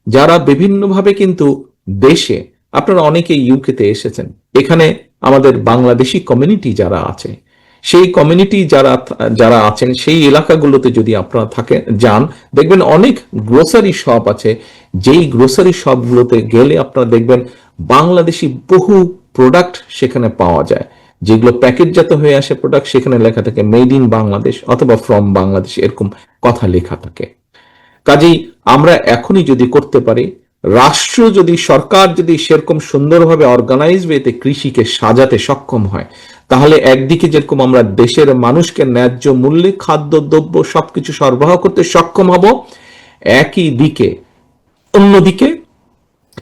যারা বিভিন্নভাবে কিন্তু দেশে, আপনারা অনেকে ইউকেতে এসেছেন, এখানে আমাদের বাংলাদেশি কমিউনিটি যারা আছে, সেই কমিউনিটি যারা যারা আছেন সেই এলাকাগুলোতে যদি আপনারা যান, দেখবেন অনেক গ্রোসারি শপ আছে, যেই গ্রোসারি শপগুলোতে গেলে আপনারা দেখবেন বাংলাদেশি বহু প্রোডাক্ট সেখানে পাওয়া যায়, যেগুলো প্যাকেটজাত হয়ে আসে প্রোডাক্ট, সেখানে লেখা থাকে মেড ইন বাংলাদেশ অথবা ফ্রম বাংলাদেশ, এরকম কথা লেখা থাকে। কাজেই আমরা এখনই যদি করতে পারি, রাষ্ট্র যদি, সরকার যদি সেরকম সুন্দরভাবে অর্গানাইজ ওয়েতে কৃষিকে সাজাতে সক্ষম হয়, তাহলে একদিকে যেরকম আমরা দেশের মানুষকে ন্যায্য মূল্যে খাদ্য দ্রব্য সবকিছু সরবরাহ করতে সক্ষম হব, একই দিকে অন্যদিকে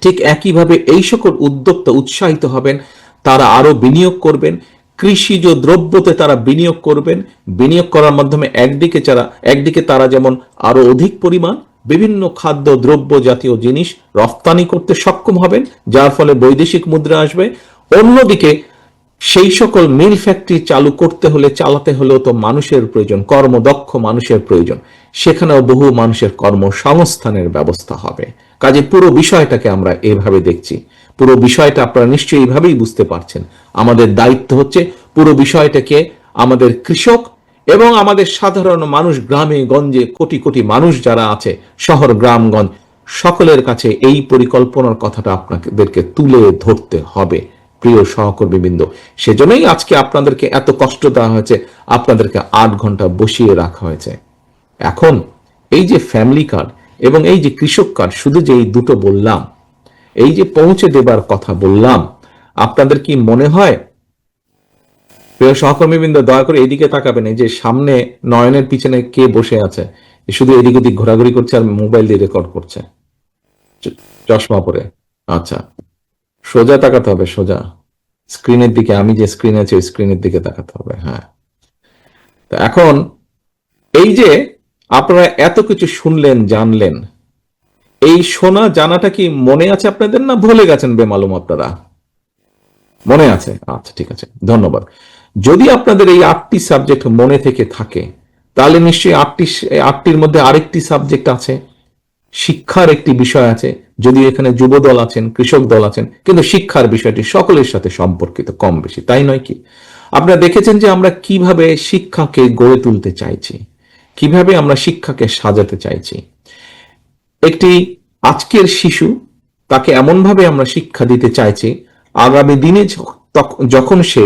ঠিক একইভাবে এই সকল উদ্যোক্তা উৎসাহিত হবেন, তারা আরো বিনিয়োগ করবেন, কৃষিজ দ্রব্যতে তারা বিনিয়োগ করবেন। বিনিয়োগ করার মাধ্যমে একদিকে তারা যেমন আরো অধিক পরিমাণ বিভিন্ন খাদ্য দ্রব্য জাতীয় জিনিস রফতানি করতে সক্ষম হবেন, যার ফলে বৈদেশিক মুদ্রা আসবে। অন্যদিকে সেই সকল মিল ফ্যাক্টরি চালু করতে হলে, চালাতে হলেও তো মানুষের প্রয়োজন, কর্মদক্ষ মানুষের প্রয়োজন, সেখানেও বহু মানুষের কর্মসংস্থানের ব্যবস্থা হবে। কাজে পুরো বিষয়টাকে আমরা এভাবে দেখছি। পুরো বিষয়টা আপনারা নিশ্চয়ই এইভাবেই বুঝতে পারছেন। আমাদের দায়িত্ব হচ্ছে পুরো বিষয়টাকে আমাদের কৃষক এবং আমাদের সাধারণ মানুষ, গ্রামে গঞ্জে কোটি কোটি মানুষ যারা আছে, শহর গ্রামগঞ্জ, সকলের কাছে এই পরিকল্পনার কথাটা আপনাদেরকে তুলে ধরতে হবে প্রিয় সহকর্মীবৃন্দ। সেজন্যই আজকে আপনাদেরকে এত কষ্ট দেওয়া হয়েছে, আপনাদেরকে 8 ঘন্টা বসিয়ে রাখা হয়েছে। এখন এই যে ফ্যামিলি কার্ড এবং এই যে কৃষক কার্ড, শুধু যে এই দুটো বললাম, এই যে পৌঁছে দেবার কথা বললাম, আপনাদের কি মনে হয়, প্রিয় সহকর্মীবৃন্দ দয়া করে এদিকে তাকাবেন, এই যে সামনে নয়নের পিছনে কে বসে আছে, শুধু এদিক ওদিক ঘোরাঘুরি করছে আর মোবাইল দিয়ে রেকর্ড করছে, চশমা পরে? আচ্ছা, সোজা তাকাতে হবে, সোজা স্ক্রিনের দিকে, আমি যে স্ক্রিন আছে ওই স্ক্রিনের দিকে তাকাতে হবে। হ্যাঁ, তো এখন এই যে আপনারা এত কিছু শুনলেন, জানলেন, এই শোনা জানাটা কি মনে আছে আপনাদের, না ভুলে গেছেন বেমালুম আপনারা? মনে আছে? আচ্ছা, ঠিক আছে, ধন্যবাদ। যদি আপনাদের এই 8টি সাবজেক্ট মনে থেকে থাকে, তাহলে নিশ্চয়ই আটটির মধ্যে আরেকটি সাবজেক্ট আছে, শিক্ষার একটি বিষয় আছে। যদিও এখানে যুব দল আছেন, কৃষক দল আছেন, কিন্তু শিক্ষার বিষয়টি সকলের সাথে সম্পর্কিত কম বেশি, তাই নয় কি? আপনারা দেখেছেন যে আমরা কিভাবে শিক্ষাকে গড়ে তুলতে চাইছি, কিভাবে আমরা শিক্ষাকে সাজাতে চাইছি। একটি আজকের শিশু, তাকে এমনভাবে আমরা শিক্ষা দিতে চাইছি, আগামী দিনে যখন সে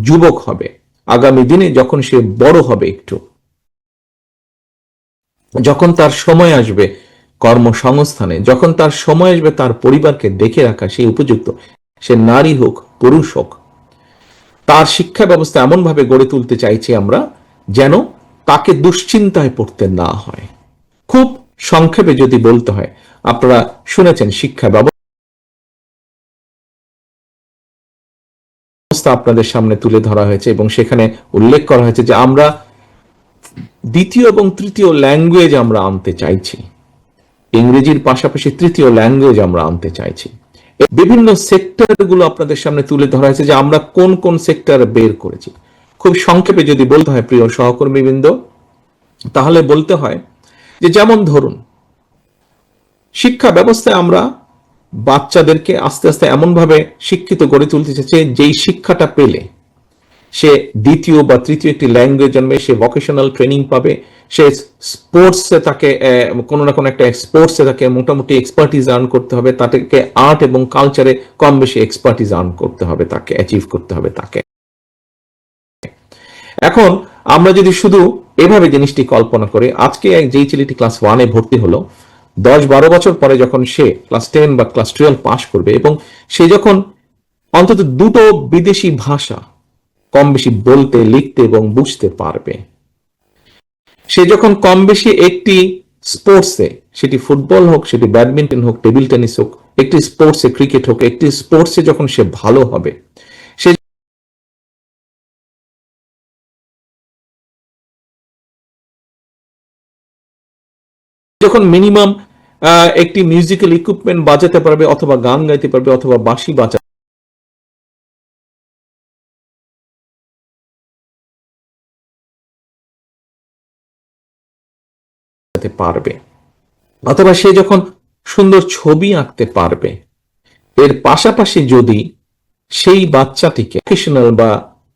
যুবক হবে, আগামী দিনে যখন সে বড় হবে, একটু যখন তার সময় আসবে কর্মসংস্থানে, যখন তার সময় আসবে তার পরিবারকে দেখে রাখা, সেই উপযুক্ত, সে নারী হোক পুরুষ হোক, তার শিক্ষা ব্যবস্থা এমনভাবে গড়ে তুলতে চাইছি আমরা, যেন তাকে দুশ্চিন্তায় পড়তে না হয়। খুব সংক্ষেপে যদি বলতে হয়, আপনারা শুনেছেন শিক্ষা ব্যবস্থা আপনাদের সামনে তুলে ধরা হয়েছে এবং সেখানে উল্লেখ করা হয়েছে যে আমরা দ্বিতীয় এবং তৃতীয় ল্যাঙ্গুয়েজ আমরা আনতে চাইছি, ইংরেজির পাশাপাশি তৃতীয় ল্যাঙ্গুয়েজ আমরা আনতে চাইছি। বিভিন্ন সেক্টরগুলো আপনাদের সামনে তুলে ধরা হয়েছে যে আমরা কোন কোন সেক্টর বের করেছি। খুব সংক্ষেপে যদি বলতে হয় প্রিয় সহকর্মীবৃন্দ, তাহলে বলতে হয় যে, যেমন ধরুন শিক্ষা ব্যবস্থায় আমরা বাচ্চাদেরকে আস্তে আস্তে এমনভাবে শিক্ষিত গড়ে তুলতে চাইছে, যেই শিক্ষাটা পেলে সে দ্বিতীয় বা তৃতীয় একটি ল্যাঙ্গুয়েজ জানবে, সে ভোকেশনাল ট্রেনিং পাবে, সে স্পোর্টসে তাকে কোনো না কোনো একটা স্পোর্টসে তাকে মোটামুটি এক্সপার্টিজ আর্ন করতে হবে, তাকে আর্ট এবং কালচারে কম বেশি এক্সপার্টিজ আর্ন করতে হবে, তাকে অ্যাচিভ করতে হবে তাকে। এখন আমরা যদি শুধু এভাবে জিনিসটি কল্পনা করি, আজকে যেই ছেলেটি ক্লাস 1-এ ভর্তি হলো, 10-12 বছর পরে যখন সে ক্লাস 10 বা ক্লাস 12 পাশ করবে এবং সে যখন অন্তত দুটো বিদেশি ভাষা কম বেশি বলতে, লিখতে এবং বুঝতে পারবে, সে যখন কম বেশি একটি স্পোর্টসে, সেটি ফুটবল হোক, সেটি ব্যাডমিন্টন হোক, টেবিল টেনিস হোক, একটি স্পোর্টসে ক্রিকেট হোক, একটি স্পোর্টসে যখন সে ভালো হবে, সে যখন মিনিমাম একটি মিউজিক্যাল ইকুইপমেন্ট বাজাতে পারবে, অথবা গান গাইতে পারবে, অথবা বাঁশি বাজাতে পারবে, অথবা সে যখন সুন্দর ছবি আঁকতে পারবে, এর পাশাপাশি যদি সেই বাচ্চাটিকে ভোকেশনাল বা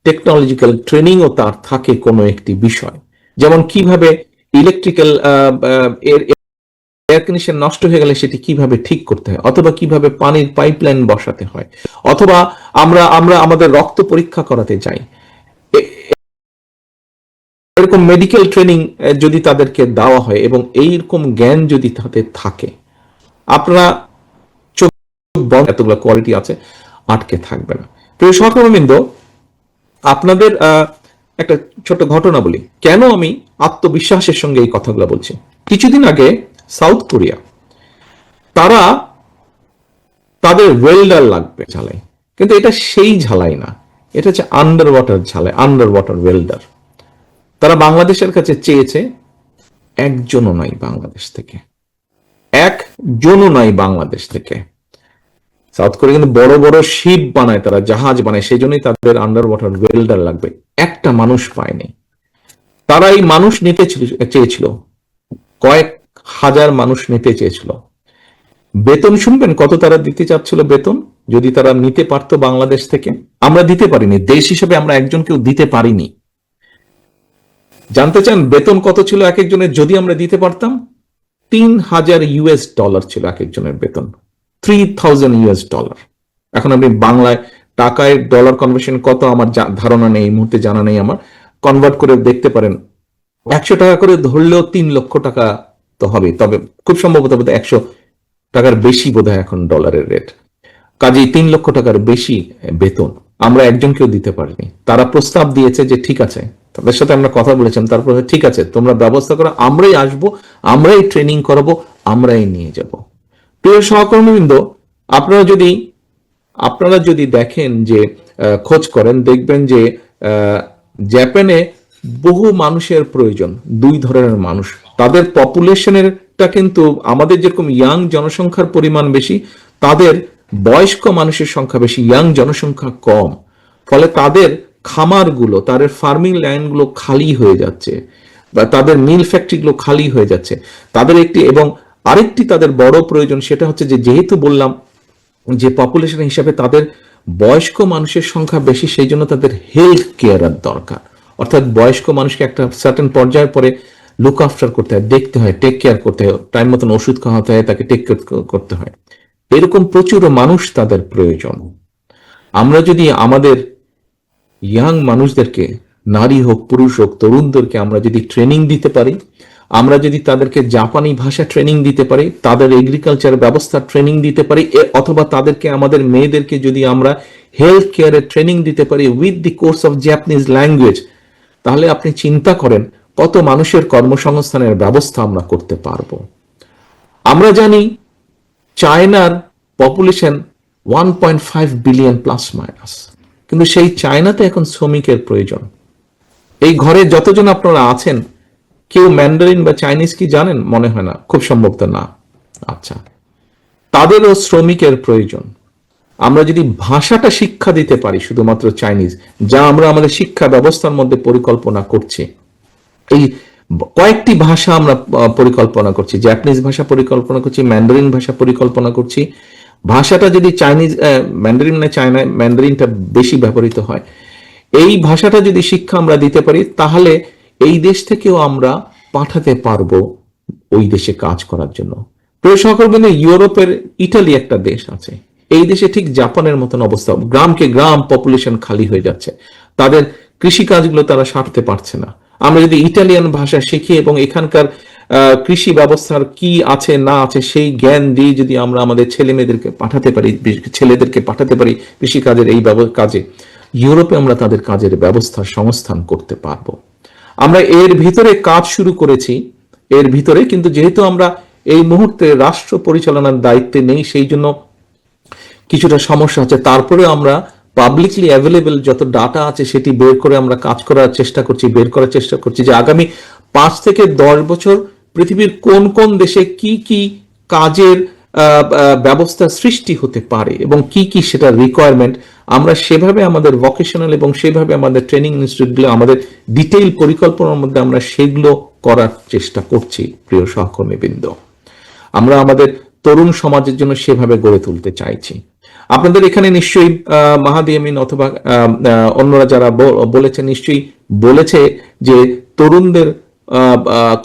টেকনোলজিক্যাল ট্রেনিংও তার থাকে কোনো একটি বিষয়, যেমন কিভাবে ইলেকট্রিক্যাল এয়ার কন্ডিশন নষ্ট হয়ে গেলে সেটি কিভাবে ঠিক করতে হয়, অথবা কিভাবে পানির পাইপলাইন বসাতে হয়, অথবা আমরা আমরা আমাদের রক্ত পরীক্ষা করাতে যাই, এরকম মেডিকেল ট্রেনিং যদি তাদেরকে দেওয়া হয় এবং এইরকম জ্ঞান যদি তাদের থাকে, আপনারা চোখ বন্ধ, এতগুলো কোয়ালিটি আছে, আটকে থাকবে না। প্রিয় সহকর্মীবৃন্দ, আপনাদের একটা ছোট ঘটনা বলি, কেন আমি আত্মবিশ্বাসের সঙ্গে এই কথাগুলো বলছি। কিছুদিন আগে সাউথ কোরিয়া, তারা তাদের ওয়েল্ডার লাগবে ঝালাই, কিন্তু এটা সেই ঝালাই না, এটা হচ্ছে আন্ডার ওয়াটার ঝালাই, আন্ডার ওয়াটার ওয়েল্ডার। তারা বাংলাদেশের কাছে চেয়েছে, একজনও নাই বাংলাদেশ থেকে, একজনও নাই বাংলাদেশ থেকে। সাউথ কোরিয়া কিন্তু বড় বড় শিপ বানায়, তারা জাহাজ বানায়, সেই জন্যই তাদের আন্ডার ওয়াটার ওয়েল্ডার লাগবে, একটা মানুষ পায়নি। তারা এই মানুষ নিতে চেয়েছিল, কয়েক হাজার মানুষ নিতে চেয়েছিল। বেতন শুনবেন কত তারা দিতে চাচ্ছিল বেতন, যদি তারা নিতে পারতো বাংলাদেশ থেকে? আমরা দিতে পারিনি, দেশ হিসেবে আমরা একজনকেও দিতে পারিনি। জানতে চান বেতন কত ছিল এক একজনের? যদি আমরা দিতে পারতাম, $3,000 ছিল এক একজনের বেতন, $3,000। এখন আপনি বাংলায় টাকায় ডলার কনভার্সন কত আমার ধারণা নেই, এই মুহূর্তে জানা নেই আমার, কনভার্ট করে দেখতে পারেন। 100 টাকা করে ধরলেও 3 লক্ষ টাকা তো হবে, তবে খুব সম্ভবত 100 টাকার বেশি বোধহয় এখন ডলারের রেট। কাজেই 3 লক্ষ টাকার বেশি বেতন আমরা একজনকেও দিতে পারিনি। তারা প্রস্তাব দিয়েছে যে ঠিক আছে, তাদের সাথে আমরা কথা বলেছিলাম, তারপরে ঠিক আছে তোমরা ব্যবস্থা করো, আমরাই আসবো, আমরাই ট্রেনিং করাবো, আমরাই নিয়ে যাব। প্রিয় সহকর্মীবৃন্দ, আপনারা যদি দেখেন যে খোঁজ করেন, দেখবেন যে জাপানে বহু মানুষের প্রয়োজন, 2 ধরনের মানুষ। তাদের পপুলেশনেরটা কিন্তু আমাদের যেরকম ইয়াং জনসংখ্যার পরিমাণ বেশি, তাদের বয়স্ক মানুষের সংখ্যা বেশি, ইয়াং জনসংখ্যা কম। ফলে তাদের খামারগুলো, তাদের ফার্মিং ল্যান্ডগুলো খালি হয়ে যাচ্ছে, বা তাদের মিল ফ্যাক্টরিগুলো খালি হয়ে যাচ্ছে। তাদের এবং আরেকটি তাদের বড় প্রয়োজন, সেটা হচ্ছে যে যেহেতু বললাম যে পপুলেশন হিসাবে তাদের বয়স্ক মানুষের সংখ্যা বেশি, সেই জন্য তাদের হেলথ কেয়ারের দরকার। অর্থাৎ বয়স্ক মানুষকে একটা সার্টেন পর্যায়ের পরে লুক আফটার করতে হয়, দেখতে হয়, টেক কেয়ার করতে হয়, টাইম মতন ওষুধ খাওয়াতে হয়, তাকে টেক কেয়ার করতে হয়। এরকম প্রচুর মানুষ তাদের প্রয়োজন। আমরা যদি আমাদের ইয়াং মানুষদেরকে, নারী হোক পুরুষ হোক তরুণদেরকে আমরা যদি ট্রেনিং দিতে পারি, আমরা যদি তাদেরকে জাপানি ভাষা ট্রেনিং দিতে পারি, তাদের এগ্রিকালচার ব্যবস্থা ট্রেনিং দিতে পারি, অথবা তাদেরকে, আমাদের মেয়েদেরকে যদি আমরা হেলথ কেয়ারের ট্রেনিং দিতে পারি with the course of Japanese language, তাহলে আপনি চিন্তা করেন কত মানুষের কর্মসংস্থানের ব্যবস্থা আমরা করতে পারবো। আমরা জানি চায়নার পপুলেশন 1.5 বিলিয়ন প্লাস মাইনাস, কিন্তু সেই চায়নাতে এখন শ্রমিকের প্রয়োজন। এই ঘরে যতজন আপনারা আছেন, কেউ ম্যান্ডারিন বা চাইনিজ কি জানেন? মনে হয় না, খুব সম্ভবত না। আচ্ছা, তাদেরও শ্রমিকের প্রয়োজন। আমরা যদি ভাষাটা শিক্ষা দিতে পারি, শুধুমাত্র চাইনিজ, যা আমরা আমাদের শিক্ষা ব্যবস্থার মধ্যে পরিকল্পনা করছি, এই কয়েকটি ভাষা আমরা পরিকল্পনা করছি, জাপানিজ ভাষা পরিকল্পনা করছি, ম্যান্ডারিন ভাষা পরিকল্পনা করছি। ভাষাটা যদি চাইনিজ, ম্যান্ডারিন না চায়নায় ম্যান্ডারিনটা বেশি ব্যবহৃত হয়, এই ভাষাটা যদি শিক্ষা আমরা দিতে পারি, তাহলে এই দেশ থেকেও আমরা পাঠাতে পারবো ওই দেশে কাজ করার জন্য। প্রিয় সহকর্মী, ইউরোপের ইটালি একটা দেশ আছে, এই দেশে ঠিক জাপানের মতন অবস্থা, গ্রামকে গ্রাম পপুলেশন খালি হয়ে যাচ্ছে, তাদের কৃষি কাজগুলো তারা সারতে পারছে না। আমরা যদি ইটালিয়ান ভাষা শিখি এবং এখানকার কৃষি ব্যবস্থার কি আছে না আছে সেই জ্ঞান দিয়ে যদি আমরা আমাদের ছেলে মেয়েদেরকে পাঠাতে পারি, ছেলেদেরকে পাঠাতে পারি কৃষি কাজের এই কাজে, ইউরোপে আমরা তাদের কাজের ব্যবস্থা সংস্থান করতে পারবো। আমরা এর ভিতরে কাজ শুরু করেছি, এর ভিতরে কিন্তু যেহেতু আমরা এই মুহূর্তে রাষ্ট্র পরিচালনার দায়িত্বে নেই, সেই জন্য কিছুটা সমস্যা হচ্ছে। তারপরে আমরা পাবলিকলি অ্যাভেলেবল যত ডাটা আছে সেটি বের করে আমরা কাজ করার চেষ্টা করছি, বের করার চেষ্টা করছি যে আগামী 5 থেকে 10 বছর পৃথিবীর কোন কোন দেশে কি কি কাজের ব্যবস্থা সৃষ্টি হতে পারে এবং কি কি সেটা রিকোয়ারমেন্ট, আমরা সেভাবে আমাদের ভোকেশনাল এবং সেভাবে আমাদের ট্রেনিং ইনস্টিটিউটগুলো, আমাদের ডিটেইল পরিকল্পনার মধ্যে আমরা সেগুলো করার চেষ্টা করছি। প্রিয় সহকর্মীবৃন্দ, আমরা আমাদের তরুণ সমাজের জন্য সেভাবে গড়ে তুলতে চাইছি। আপনাদের এখানে নিশ্চয়ই মাহাদি আমিন অথবা অন্যরা যারা বলেছে নিশ্চয়ই বলেছে যে তরুণদের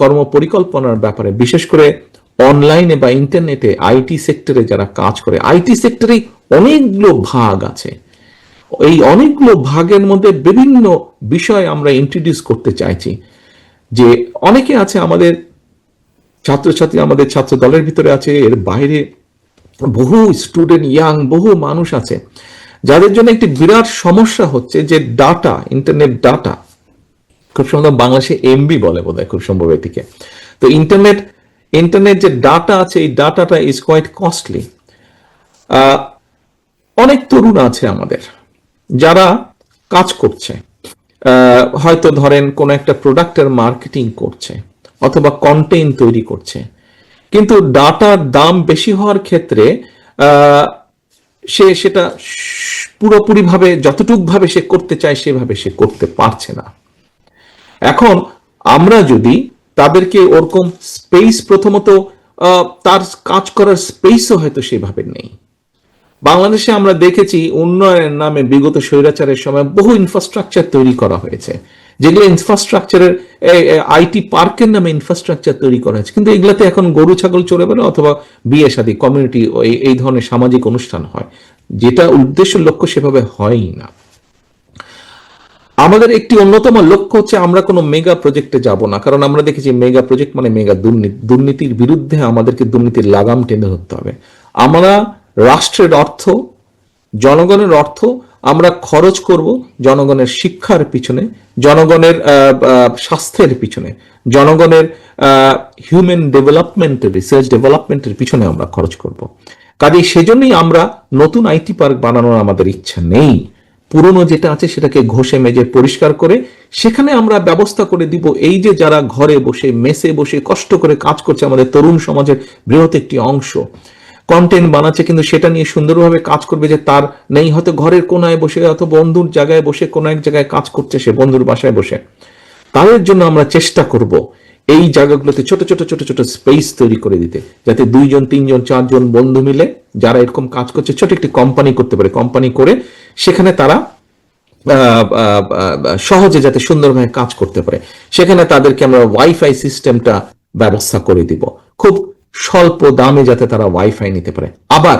কর্ম পরিকল্পনার ব্যাপারে, বিশেষ করে অনলাইনে বা ইন্টারনেটে আইটি সেক্টরে যারা কাজ করে, আইটি সেক্টরে অনেকগুলো ভাগ আছে। এই অনেকগুলো ভাগের মধ্যে বিভিন্ন বিষয় আমরা ইন্ট্রোডিউস করতে চাইছি। যে অনেকে আছে আমাদের ছাত্রছাত্রী, আমাদের ছাত্র দলের ভিতরে আছে, এর বাইরে বহু স্টুডেন্ট, ইয়াং বহু মানুষ আছে যাদের জন্য একটি বিরাট সমস্যা হচ্ছে যে ডাটা, ইন্টারনেট ডাটা, খুব সম্ভব বাংলাদেশে এমবি বলে বোধহয় খুব সম্ভব এটিকে। তো ইন্টারনেট যে ডাটা আছে, এই ডাটাটা ইজ কোয়াইট কস্টলি। অনেক তরুণ আছে আমাদের যারা কাজ করছে, হয়তো ধরেন কোন একটা প্রোডাক্টের মার্কেটিং করছে অথবা কন্টেন্ট তৈরি করছে, কিন্তু ডাটার দাম বেশি হওয়ার ক্ষেত্রে সে সেটা পুরোপুরি ভাবে যতটুক ভাবে সে করতে চায় সেভাবে সে করতে পারছে না। এখন আমরা যদি তাদেরকে ওরকম স্পেস, প্রথমত তার কাজ করার স্পেসও হয়তো সেভাবে নেই। বাংলাদেশে আমরা দেখেছি উন্নয়নের নামে বিগত স্বৈরাচারের সময় বহু ইনফ্রাস্ট্রাকচার তৈরি করা হয়েছে, যেগুলো ইনফ্রাস্ট্রাকচারের আইটি পার্কের নামে ইনফ্রাস্ট্রাকচার তৈরি করা হয়েছে, কিন্তু এগুলাতে এখন গরু ছাগল চড়ে বেড়ে অথবা বিয়ে শাদী, কমিউনিটি, এই ধরনের সামাজিক অনুষ্ঠান হয়, যেটা উদ্দেশ্য লক্ষ্য সেভাবে হয়ই না। আমাদের একটি অন্যতম লক্ষ্য হচ্ছে আমরা কোনো মেগা প্রজেক্টে যাব না, কারণ আমরা দেখেছি মেগা প্রজেক্ট মানে মেগা দুর্নীতি। দুর্নীতির বিরুদ্ধে আমাদেরকে দুর্নীতির লাগাম টেনে ধরতে হবে। আমরা রাষ্ট্রের অর্থ, জনগণের অর্থ আমরা খরচ করব জনগণের শিক্ষার পিছনে, জনগণের স্বাস্থ্যের পিছনে, জনগণের হিউম্যান ডেভেলপমেন্টের, রিসার্চ ডেভেলপমেন্টের পিছনে আমরা খরচ করব। কাজেই সেজন্যই আমরা নতুন আইটি পার্ক বানানোর আমাদের ইচ্ছা নেই। পুরনো যেটা আছে সেটাকে ঘষে মেজে পরিষ্কার করে সেখানে আমরা ব্যবস্থা করে দিব এই যে যারা ঘরে বসে, মেসে বসে কষ্ট করে কাজ করছে, আমাদের তরুণ সমাজের বৃহৎ একটি অংশ কন্টেন্ট বানাচ্ছে, কিন্তু সেটা নিয়ে সুন্দরভাবে কাজ করবে, যে তার নেই হয়তো ঘরের কোনায় বসে অথবা বন্ধুর জায়গায় বসে কোনো এক জায়গায় কাজ করছে, সে বন্ধুর বাসায় বসে, তাদের জন্য আমরা চেষ্টা করব এই জায়গাগুলোতে ছোট ছোট ছোট ছোট স্পেস তৈরি করে দিতে, যাতে 2 জন 3 জন 4 জন বন্ধু মিলে যারা এরকম কাজ করছে ছোট একটি কোম্পানি করতে পারে। কোম্পানি করে সেখানে তারা সহজে যাতে সুন্দরভাবে কাজ করতে পারে, সেখানে তাদেরকে আমরা ওয়াইফাই সিস্টেমটা ব্যবস্থা করে দিব, খুব স্বল্প দামে যাতে তারা ওয়াইফাই নিতে পারে। আবার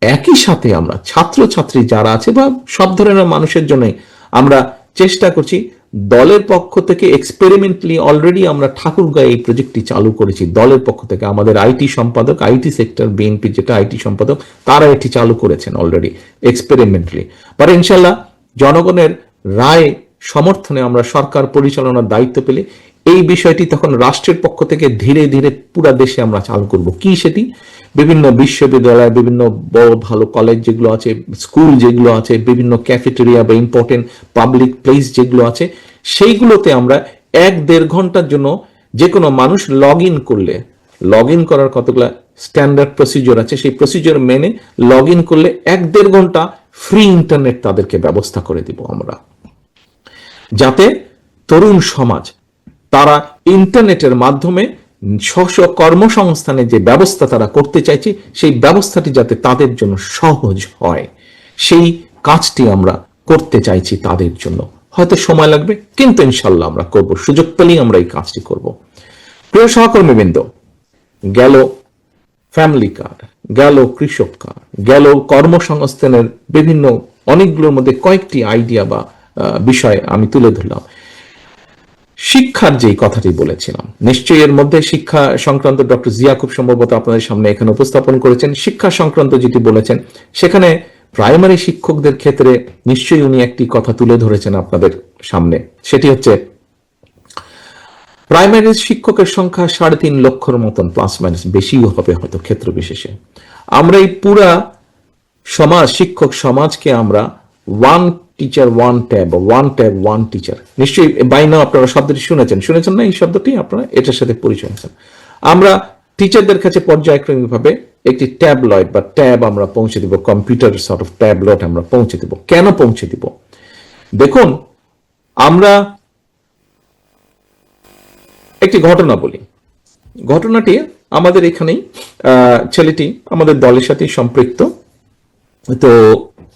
একই সাথে আমরা ছাত্রছাত্রী যারা আছে বা সব ধরনের মানুষের জন্য আমরা চেষ্টা করছি দলের পক্ষ থেকে এক্সপেরিমেন্টালি, অলরেডি আমরা ঠাকুরগাঁয়ে এই প্রজেক্টটি চালু করেছি দলের পক্ষ থেকে। আমাদের আইটি সম্পাদক, আইটি সেক্টর বিএনপি যেটা আইটি সম্পাদক, তারা এটি চালু করেছেন অলরেডি এক্সপেরিমেন্টালি। পরে ইনশাল্লাহ জনগণের রায় সমর্থনে আমরা সরকার পরিচালনার দায়িত্ব পেলে এই বিষয়টি তখন রাষ্ট্রের পক্ষ থেকে ধীরে ধীরে পুরা দেশে আমরা চালু করব। কি সেটি? বিভিন্ন বিশ্ববিদ্যালয়, বিভিন্ন বড় ভালো কলেজ যেগুলো আছে, স্কুল যেগুলো আছে, বিভিন্ন ক্যাফেটেরিয়া বা ইম্পর্টেন্ট পাবলিক প্লেস যেগুলো আছে, সেইগুলোতে আমরা 1-1.5 ঘন্টার জন্য যে কোনো মানুষ লগ ইন করলে, লগ ইন করার কতগুলো স্ট্যান্ডার্ড প্রসিজিওর আছে, সেই প্রসিজিওর মেনে লগ ইন করলে 1-1.5 ঘন্টা ফ্রি ইন্টারনেট তাদেরকে ব্যবস্থা করে দিব আমরা, যাতে তরুণ সমাজ তারা ইন্টারনেটের মাধ্যমে স্ব কর্মসংস্থানের যে ব্যবস্থা তারা করতে চাইছে, সেই ব্যবস্থাটি যাতে তাদের জন্য সহজ হয়, সেই কাজটি আমরা করতে চাইছি তাদের জন্য। হয়তো সময় লাগবে, কিন্তু ইনশাল্লাহ আমরা করব, সুযোগ পেলেই আমরা এই কাজটি করব। প্রিয় সহকর্মীবৃন্দ, গেল ফ্যামিলি কার্ড, গেল কৃষক কার্ড, গেল কর্মসংস্থানের বিভিন্ন অনেকগুলোর মধ্যে কয়েকটি আইডিয়া বা বিষয় আমি তুলে ধরলাম। শিক্ষার যেই কথাটি বলেছিলাম, নিশ্চয়ই এর মধ্যে শিক্ষা সংক্রান্ত ডক্টর জিয়া খুব সম্ভবত আপনাদের সামনে এখানে উপস্থাপন করেছেন। শিক্ষা সংক্রান্ত যেটি বলেছেন সেখানে প্রাইমারি শিক্ষকদের ক্ষেত্রে নিশ্চয়ই উনি একটি কথা তুলে ধরেছেন আপনাদের সামনে, সেটি হচ্ছে প্রাইমারি শিক্ষকের সংখ্যা 3.5 লক্ষর মতন, প্লাস মাইনাস, বেশিও হবে হয়তো ক্ষেত্র বিশেষে। আমরা এই পুরা সমাজ, শিক্ষক সমাজকে আমরা one teacher one tab, one tab one teacher, নিশ্চয়ই বাই নাও আপনারা শব্দটি শুনেছেন না? এই শব্দটি আপনারা এটার সাথে পরিচয় আছেন। আমরা টিচারদের কাছে পর্যায়ক্রমিকভাবে একটি ট্যাবলয়েড বা ট্যাব আমরা পৌঁছে দিব, কম্পিউটার সর্ট অফ ট্যাবলয়েড আমরা পৌঁছে দিব। কেন পৌঁছে দিব? দেখুন, আমরা একটি ঘটনা বলি। ঘটনাটি আমাদের এখানেই ছেলেটি আমাদের দলের সাথে সম্পৃক্ত। তো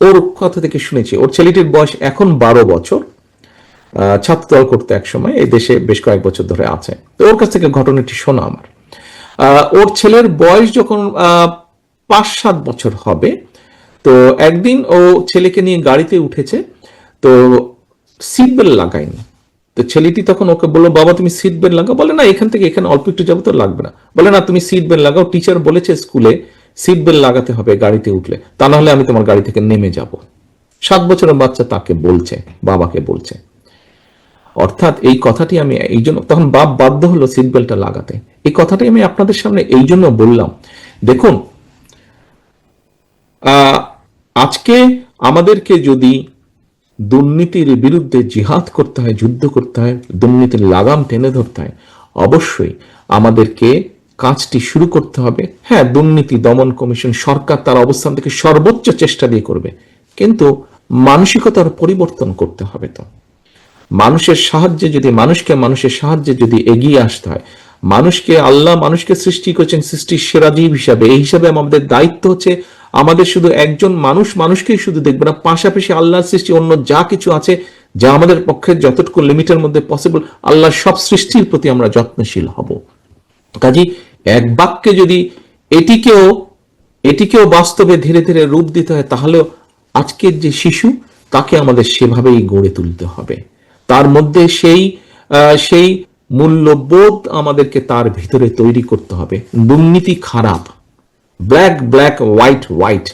ওর কথা থেকে শুনেছি, ওর ছেলেটির বয়স এখন 12 বছর, ছাত্রদল করতে এক সময়, এই দেশে বেশ কয়েক বছর ধরে আছে। তো ওর কাছ থেকে ঘটনাটি শোনা আমার। ওর ছেলের বয়স যখন 5-7 বছর হবে, তো একদিন ও ছেলেকে নিয়ে গাড়িতে উঠেছে, তো সিট বেল্ট লাগায়নি। তো ছেলেটি তখন ওকে বললো, বাবা তুমি সিট বেল্ট লাগাও। বলে না, এখান থেকে এখানে অল্প একটু যাবো, তো লাগবে না। বলে না, তুমি সিট বেল্ট লাগাও, টিচার বলেছে স্কুলে সিট বেল্ট লাগাতে হবে গাড়িতে উঠলে, তা নাহলে আমি তোমার গাড়ি থেকে নেমে যাব। 7 বছরের বাচ্চা তাকে বলছে, বাবাকে বলছে। অর্থাৎ এই কথাটি আমি এই জন্য, তখন বাপ বাধ্য হলো সিট বেল্টটা লাগাতে। এই কথাটি আমি আপনাদের সামনে এই জন্য বললাম, দেখুন আজকে আমাদেরকে যদি দুর্নীতির বিরুদ্ধে জিহাদ করতে হয়, যুদ্ধ করতে হয়, দুর্নীতির লাগাম টেনে ধরতে হয়, অবশ্যই আমাদেরকে কাজটি শুরু করতে হবে। হ্যাঁ, দুর্নীতি দমন কমিশন, সরকার তার অবস্থান থেকে সর্বোচ্চ চেষ্টা দিয়ে করবে, কিন্তু মানসিকতার পরিবর্তন করতে হবে। তো মানুষের সাহায্যে যদি, মানুষের সাহায্যে যদি এগিয়ে আসতে হয়, মানুষকে সৃষ্টি করেছেন সৃষ্টির সেরা জীব হিসাবে, এই হিসাবে আমাদের দায়িত্ব হচ্ছে আমাদের শুধু একজন মানুষকেই শুধু দেখবে না, পাশাপাশি আল্লাহর সৃষ্টি অন্য যা কিছু আছে, যা আমাদের পক্ষে যতটুকু লিমিটের মধ্যে পসিবল, আল্লাহর সব সৃষ্টির প্রতি আমরা যত্নশীল হব। কাজী এক বাক্যে যদি এটিকেও বাস্তবে ধীরে ধীরে রূপ দিতে হয়, তাহলেও আজকের যে শিশু, তাকে আমাদের সেভাবেই গড়ে তুলতে হবে। তার মধ্যে সেই মূল্যবোধ আমাদেরকে তার ভিতরে তৈরি করতে হবে। দুর্নীতি খারাপ, ব্ল্যাক ব্ল্যাক, হোয়াইট হোয়াইট,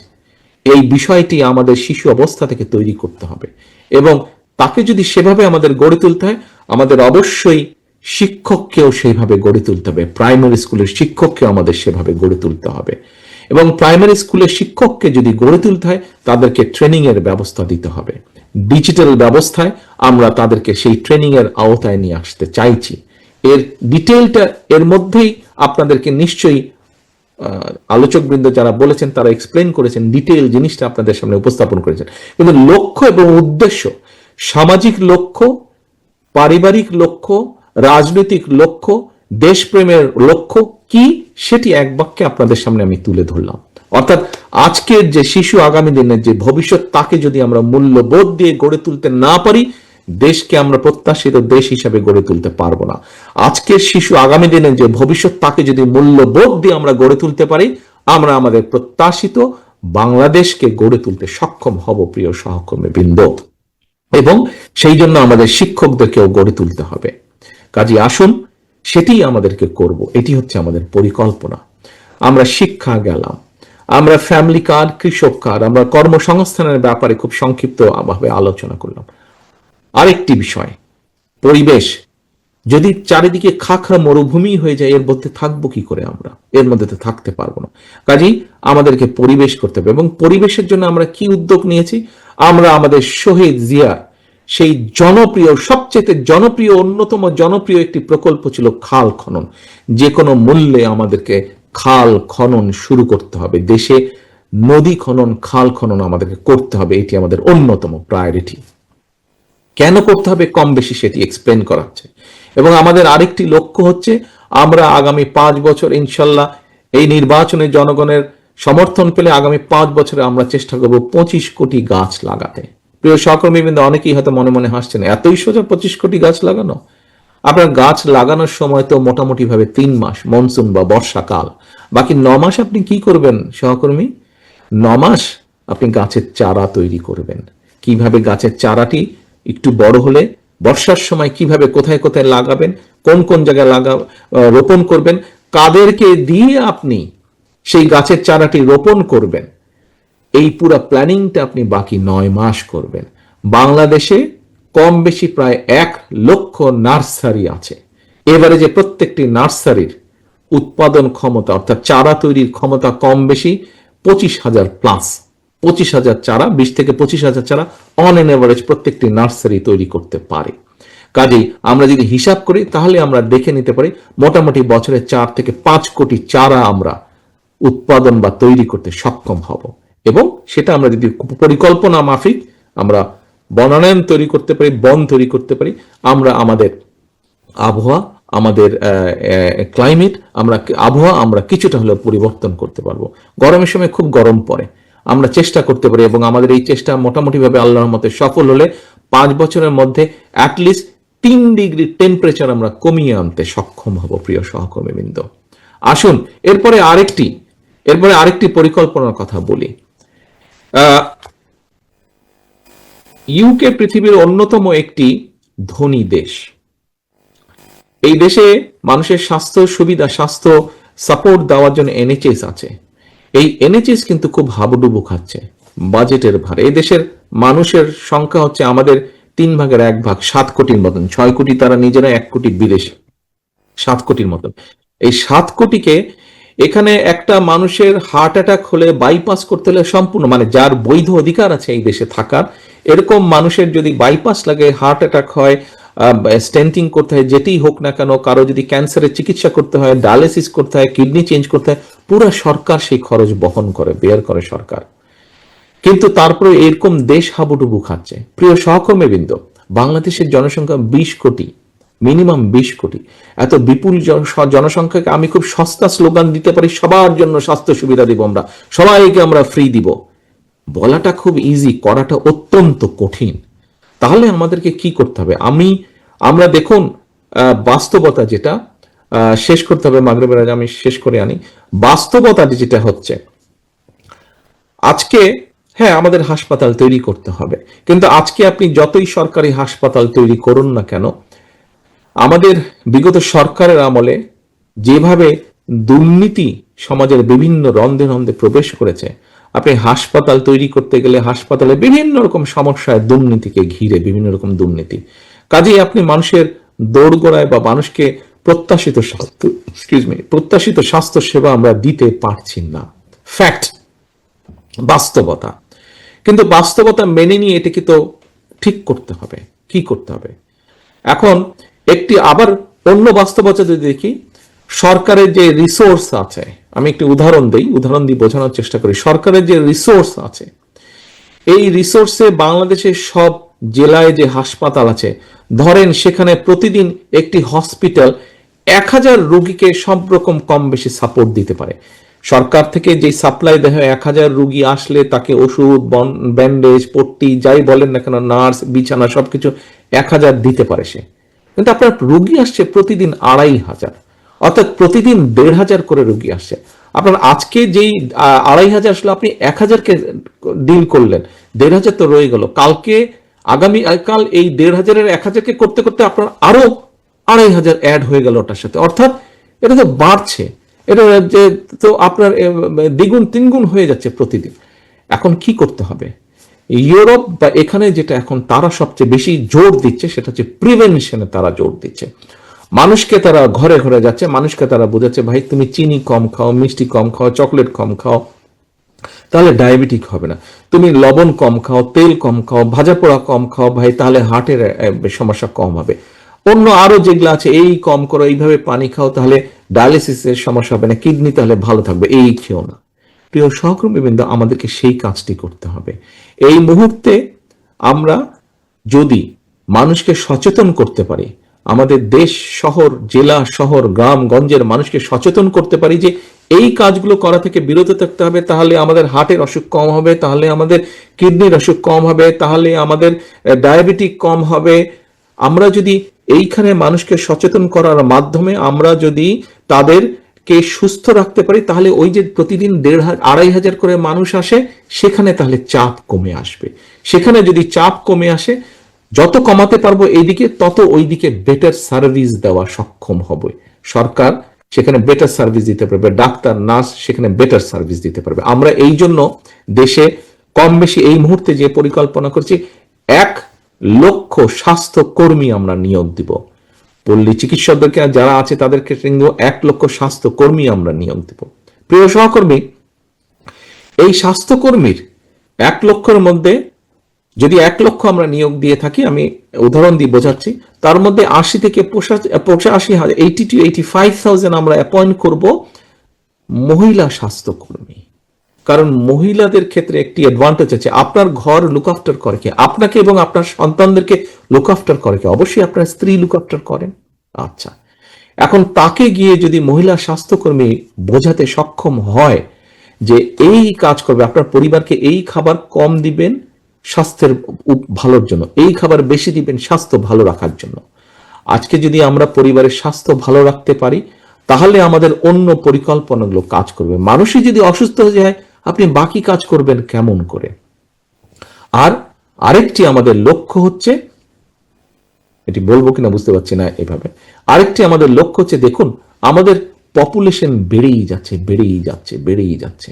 এই বিষয়টি আমাদের শিশু অবস্থা থেকে তৈরি করতে হবে। এবং তাকে যদি সেভাবে আমাদের গড়ে তুলতে হয়, আমাদের অবশ্যই শিক্ষককেও সেইভাবে গড়ে তুলতে হবে। প্রাইমারি স্কুলের শিক্ষককেও আমাদের সেভাবে গড়ে তুলতে হবে। এবং প্রাইমারি স্কুলের শিক্ষককে যদি গড়ে তুলতে হয়, তাদেরকে ট্রেনিং এর ব্যবস্থা দিতে হবে। ডিজিটাল ব্যবস্থায় আমরা তাদেরকে সেই ট্রেনিং এর আওতায় নিয়ে আসতে চাইছি। এর ডিটেলটা এর মধ্যেই আপনাদেরকে নিশ্চয়ই আলোচকবৃন্দ যারা বলেছেন তারা এক্সপ্লেন করেছেন, ডিটেইল জিনিসটা আপনাদের সামনে উপস্থাপন করেছেন। কিন্তু লক্ষ্য এবং উদ্দেশ্য, সামাজিক লক্ষ্য, পারিবারিক লক্ষ্য, রাজনৈতিক লক্ষ্য, দেশপ্রেমের লক্ষ্য কি, সেটি এক বাক্যে আপনাদের সামনে আমি তুলে ধরলাম। অর্থাৎ আজকের যে শিশু, আগামী দিনের যে ভবিষ্যৎ, তাকে যদি আমরা মূল্যবোধ দিয়ে গড়ে তুলতে না পারি, দেশকে আমরা প্রত্যাশিত দেশ হিসাবে গড়ে তুলতে পারবো না। আজকের শিশু, আগামী দিনের যে ভবিষ্যৎ, তাকে যদি মূল্যবোধ দিয়ে আমরা গড়ে তুলতে পারি, আমরা আমাদের প্রত্যাশিত বাংলাদেশকে গড়ে তুলতে সক্ষম হব, প্রিয় সহকর্মী বৃন্দ। এবং সেই জন্য আমাদের শিক্ষকদেরকেও গড়ে তুলতে হবে। কাজে আসুন সেটি আমাদেরকে করব, এটি হচ্ছে আমাদের পরিকল্পনা। আমরা শিক্ষা গেলাম, আমরা ফ্যামিলি কার্ড, কৃষক কার্ড, আমরা কর্মসংস্থানের ব্যাপারে খুব সংক্ষিপ্ত ভাবে আলোচনা করলাম। আরেকটি বিষয়, পরিবেশ। যদি চারিদিকে খাখরা মরুভূমি হয়ে যায়, এর মধ্যে থাকবো কি করে আমরা? এর মধ্যে তো থাকতে পারবো না। কাজেই আমাদেরকে পরিবেশ করতে হবে। এবং পরিবেশের জন্য আমরা কি উদ্যোগ নিয়েছি? আমরা আমাদের শহীদ জিয়া, সেই জনপ্রিয়, সবচেয়ে জনপ্রিয়, অন্যতম জনপ্রিয় একটি প্রকল্প ছিল খাল খনন। যে কোনো মূল্যে আমাদেরকে খাল খনন শুরু করতে হবে। দেশে নদী খনন, খাল খনন আমাদেরকে করতে হবে, এটি আমাদের অন্যতম প্রায়োরিটি। কেন করতে হবে কম বেশি সেটি এক্সপ্লেন করা হচ্ছে। এবং আমাদের আরেকটি লক্ষ্য হচ্ছে, আমরা আগামী 5 বছর ইনশাল্লাহ এই নির্বাচনে জনগণের সমর্থন পেলে আগামী 5 বছরে আমরা চেষ্টা করব 25 কোটি গাছ লাগাতে। প্রিয় সহকর্মীবৃন্দ, অনেকেই হয়তো মনে মনে হাসছেন, এতই সোজা 25 কোটি গাছ লাগানো? আপনার গাছ লাগানোর সময় তো মোটামুটি ভাবে 3 মাস, মনসুন বা বর্ষাকাল। বাকি 9 মাস আপনি কি করবেন সহকর্মী? 9 মাস আপনি গাছের চারা তৈরি করবেন। কিভাবে গাছের চারাটি একটু বড় হলে বর্ষার সময় কিভাবে কোথায় কোথায় লাগাবেন, কোন কোন জায়গায় রোপণ করবেন, কাদেরকে দিয়ে আপনি সেই গাছের চারাটি রোপণ করবেন, এই পুরো প্ল্যানিংটা আপনি বাকি 9 মাস করবেন। বাংলাদেশে কম বেশি প্রায় 1 লক্ষ নার্সারি আছে। এবারে যে প্রত্যেকটি নার্সারির উৎপাদন ক্ষমতা, অর্থাৎ চারা তৈরির ক্ষমতা কম বেশি 25,000 প্লাস। 25,000 চারা, 20 থেকে 25,000 চারা অন এন এভারেজ প্রত্যেকটি নার্সারি তৈরি করতে পারে। কাজেই আমরা যদি হিসাব করি, তাহলে আমরা দেখে নিতে পারি মোটামুটি বছরে 4 থেকে 5 কোটি চারা আমরা উৎপাদন বা তৈরি করতে সক্ষম হব। এবং সেটা আমরা যদি পরিকল্পনা মাফিক আমরা বনায়ন তৈরি করতে পারি, বন তৈরি করতে পারি, আমরা আমাদের আবহাওয়া, আমাদের ক্লাইমেট, আমরা আবহাওয়া আমরা কিছুটা হলেও পরিবর্তন করতে পারবো। গরমের সময় খুব গরম পড়ে, আমরা চেষ্টা করতে পারি এবং আমাদের এই চেষ্টা মোটামুটিভাবে আল্লাহর মতে সফল হলে 5 বছরের মধ্যে অ্যাটলিস্ট 3 ডিগ্রি টেম্পারেচার আমরা কমিয়ে আনতে সক্ষম হব। প্রিয় সহকর্মীবৃন্দ, আসুন এরপরে আরেকটি পরিকল্পনার কথা বলি। ইউকে পৃথিবীর অন্যতম একটি ধনী দেশ। এই দেশে মানুষের স্বাস্থ্য সুবিধা, স্বাস্থ্য সাপোর্ট দেওয়ার জন্য এনএচএস আছে। এই এনএচএস কিন্তু খুব হাবুডুবু খাচ্ছে বাজেটের ভারে। এই দেশের মানুষের সংখ্যা হচ্ছে আমাদের 1/3, 7 কোটির মতন। 6 কোটি তারা নিজেরা, 1 কোটি বিদেশি, 7 কোটির মতন। এই 7 কোটিকে এখানে একটা মানুষের হার্ট অ্যাটাক হলে বাইপাস করতে হলে সম্পূর্ণ, মানে যার বৈধ অধিকার আছে এই দেশে থাকার, এরকম মানুষের যদি বাইপাস লাগে, হার্ট অ্যাটাক হয়, স্টেন্টিং করতে হয়, যেতেই হোক না কেন, কারো যদি ক্যান্সারের চিকিৎসা করতে হয়, ডায়ালিসিস করতে হয়, কিডনি চেঞ্জ করতে হয়, পুরো সরকার সেই খরচ বহন করে, বেয়ার করে সরকার। কিন্তু তারপরে এরকম দেশ হাবুডুবু খাচ্ছে। প্রিয় সহকর্মীবৃন্দ, বাংলাদেশের জনসংখ্যা 20 কোটি, মিনিমাম 20 কোটি। এত বিপুল জনসংখ্যাকে আমি খুব সস্তা স্লোগান দিতে পারি, সবার জন্য স্বাস্থ্য সুবিধা দিব, আমরা সবাইকে আমরা ফ্রি দিব। বলাটা খুব ইজি, করাটা অত্যন্ত কঠিন। তাহলে আমাদেরকে কি করতে হবে? আমরা দেখুন, বাস্তবতা যেটা শেষ করতে হবে, মাগরিবের আগে আমি শেষ করে আনি। বাস্তবতা যেটা হচ্ছে আজকে, হ্যাঁ আমাদের হাসপাতাল তৈরি করতে হবে, কিন্তু আজকে আপনি যতই সরকারি হাসপাতাল তৈরি করুন না কেন, আমাদের বিগত সরকারের আমলে যেভাবে দুর্নীতি সমাজের বিভিন্ন রন্ধে রন্ধে প্রবেশ করেছে, আপনি হাসপাতাল তৈরি করতে গেলে হাসপাতালে বিভিন্ন রকম সমস্যায়, দুর্নীতিকে ঘিরে বিভিন্ন রকম দুর্নীতি, কাজেই আপনি মানুষের দোরগোড়ায় বা মানুষকে প্রত্যাশিত স্বাস্থ্য সেবা আমরা দিতে পারছি না। ফ্যাক্ট, বাস্তবতা। কিন্তু বাস্তবতা মেনে নিয়ে এটাকে তো ঠিক করতে হবে। কি করতে হবে? এখন একটি আবার অন্য বাস্তবতা যদি দেখি, সরকারের যে রিসোর্স আছে, আমি একটি উদাহরণ দিয়ে বোঝানোর চেষ্টা করি। সরকারের যে রিসোর্স আছে, এই রিসোর্সে বাংলাদেশের সব জেলায় যে হাসপাতাল আছে, ধরেন সেখানে প্রতিদিন একটি হসপিটাল 1000 রোগীকে সব রকম কম বেশি সাপোর্ট দিতে পারে। সরকার থেকে যে সাপ্লাই দেওয়া হয়, 1000 রোগী আসলে তাকে ওষুধ, ব্যান্ডেজ, পট্টি, যাই বলেন না কেন, নার্স, বিছানা, সবকিছু 1000 দিতে পারে সে। কিন্তু আপনার রোগী আসছে প্রতিদিন 2500, অর্থাৎ প্রতিদিন 1500 করে রোগী আসছে। আপনার আজকে যেই 2500 আসলে আপনি 1000-কে ডিল করলেন, 1500 তো রয়ে গেল। আগামীকাল এই 1500-এর 1000-কে করতে করতে আপনার আরো 2500 অ্যাড হয়ে গেল ওটার সাথে, অর্থাৎ এটা তো বাড়ছে, এটা যে তো আপনার দ্বিগুণ তিনগুণ হয়ে যাচ্ছে প্রতিদিন। এখন কি করতে হবে? ইউরোপ বা এখানে যেটা এখন তারা সবচেয়ে বেশি জোর দিচ্ছে, সেটা হচ্ছে প্রিভেনশনে তারা জোর দিচ্ছে। মানুষকে তারা ঘরে ঘরে যাচ্ছে, মানুষকে তারা বোঝাচ্ছে, ভাই তুমি চিনি কম খাও, মিষ্টি কম খাও, চকলেট কম খাও, তাহলে ডায়াবেটিক হবে না। তুমি লবণ কম খাও, তেল কম খাও, ভাজা পোড়া কম খাও, ভাই তাহলে হার্টের সমস্যা কম হবে। অন্য আরো যেগুলো আছে, এই কম করো, এইভাবে পানি খাও, তাহলে ডায়ালিসিসের সমস্যা হবে না, কিডনি তাহলে ভালো থাকবে, এই খেও না। প্রিয় সহকর্মীবৃন্দ, আমাদেরকে সেই কাজটি করতে হবে। এই মুহূর্তে আমরা যদি মানুষকে সচেতন করতে পারি, আমাদের দেশ, শহর, জেলা, শহর, গ্রাম গঞ্জের মানুষকে সচেতন করতে পারি যে এই কাজগুলো করা থেকে বিরত থাকতে হবে, তাহলে আমাদের হার্টের অসুখ কম হবে, তাহলে আমাদের কিডনির অসুখ কম হবে, তাহলে আমাদের ডায়াবেটিক কম হবে। আমরা যদি এইখানে মানুষকে সচেতন করার মাধ্যমে আমরা যদি তাদেরকে সুস্থ রাখতে পারি, তাহলে ওই যে প্রতিদিন 2500 করে মানুষ আসে, সেখানে তাহলে চাপ কমে আসবে। সেখানে যদি চাপ কমে আসে, যত কমাতে পারবো এইদিকে, তত ওইদিকে বেটার সার্ভিস দেওয়া সক্ষম হবে সরকার, সেখানে বেটার সার্ভিস দিতে পারবে, ডাক্তার, নার্স সেখানে বেটার সার্ভিস দিতে পারবে। আমরা এই জন্য দেশে কম বেশি এই মুহূর্তে যে পরিকল্পনা করছি, 1 লক্ষ স্বাস্থ্য কর্মী আমরা নিয়োগ দিব। পল্লী চিকিৎসকদেরকে যারা আছে তাদেরকে 1 লক্ষ স্বাস্থ্য কর্মী আমরা নিয়োগ দিব। প্রিয় সহকর্মী, এই স্বাস্থ্যকর্মীর 1 লক্ষের মধ্যে যদি 1 লক্ষ আমরা নিয়োগ দিয়ে থাকি, আমি উদাহরণ দিয়ে বোঝাচ্ছি, তার মধ্যে 80 থেকে 85,000, 80 to 85,000 আমরা অ্যাপয়েন্ট করব মহিলা স্বাস্থ্যকর্মী। কারণ মহিলাদের ক্ষেত্রে একটি অ্যাডভান্টেজ আছে, আপনার ঘর লুক আফটার করে কে? আপনাকে এবং আপনার সন্তানদেরকে লুক আফটার করে কে? অবশ্যই আপনার স্ত্রী লুক আফটার করেন। আচ্ছা, এখন তাকে গিয়ে যদি মহিলা স্বাস্থ্যকর্মী বোঝাতে সক্ষম হয় যে এই কাজ করবে, আপনার পরিবারকে এই খাবার কম দিবেন স্বাস্থ্যের ভালোর জন্য, এই খাবার বেশি দিবেন স্বাস্থ্য ভালো রাখার জন্য। আজকে যদি আমরা পরিবারের স্বাস্থ্য ভালো রাখতে পারি, তাহলে আমাদের অন্য পরিকল্পনাগুলো কাজ করবে। মানুষই যদি অসুস্থ হয়ে যায়, আপনি বাকি কাজ করবেন কেমন করে? আর আরেকটি আমাদের লক্ষ্য হচ্ছে, এটি বলবো কিনা বুঝতে পারছি না এভাবে, আরেকটি আমাদের লক্ষ্য হচ্ছে, দেখুন আমাদের পপুলেশন বেড়েই যাচ্ছে, বেড়েই যাচ্ছে, বেড়েই যাচ্ছে।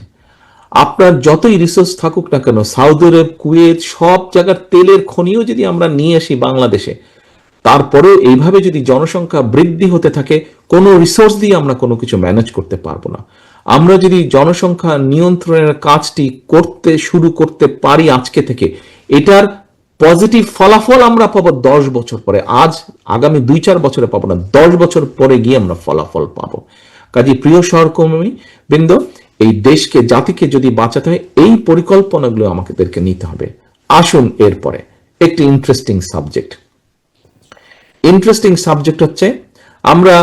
আপনার যতই রিসোর্স থাকুক না কেন, সৌদি আরব, কুয়েত, সব জায়গার তেলের খনিও যদি আমরা নিয়ে আসি বাংলাদেশে, তারপরেও এইভাবে যদি জনসংখ্যা বৃদ্ধি হতে থাকে, কোনো রিসোর্স দিয়ে আমরা কোনো কিছু ম্যানেজ করতে পারবো না। আমরা যদি জনসংখ্যা নিয়ন্ত্রণের কাজটি করতে শুরু করতে পারি আজকে থেকে, এটার পজিটিভ ফলাফল আমরা পাবো 10 বছর পরে। আজ আগামী 2-4 বছরে পাবো না, 10 বছর পরে গিয়ে আমরা ফলাফল পাবো। কাজে প্রিয় সহকর্মী বৃন্দ, এই দেশকে, জাতিকে যদি বাঁচাতে হয়, এই পরিকল্পনাগুলো আমাদেরকে নিতে হবে। আসুন এরপরে একটি ইন্টারেস্টিং সাবজেক্ট হচ্ছে, আমরা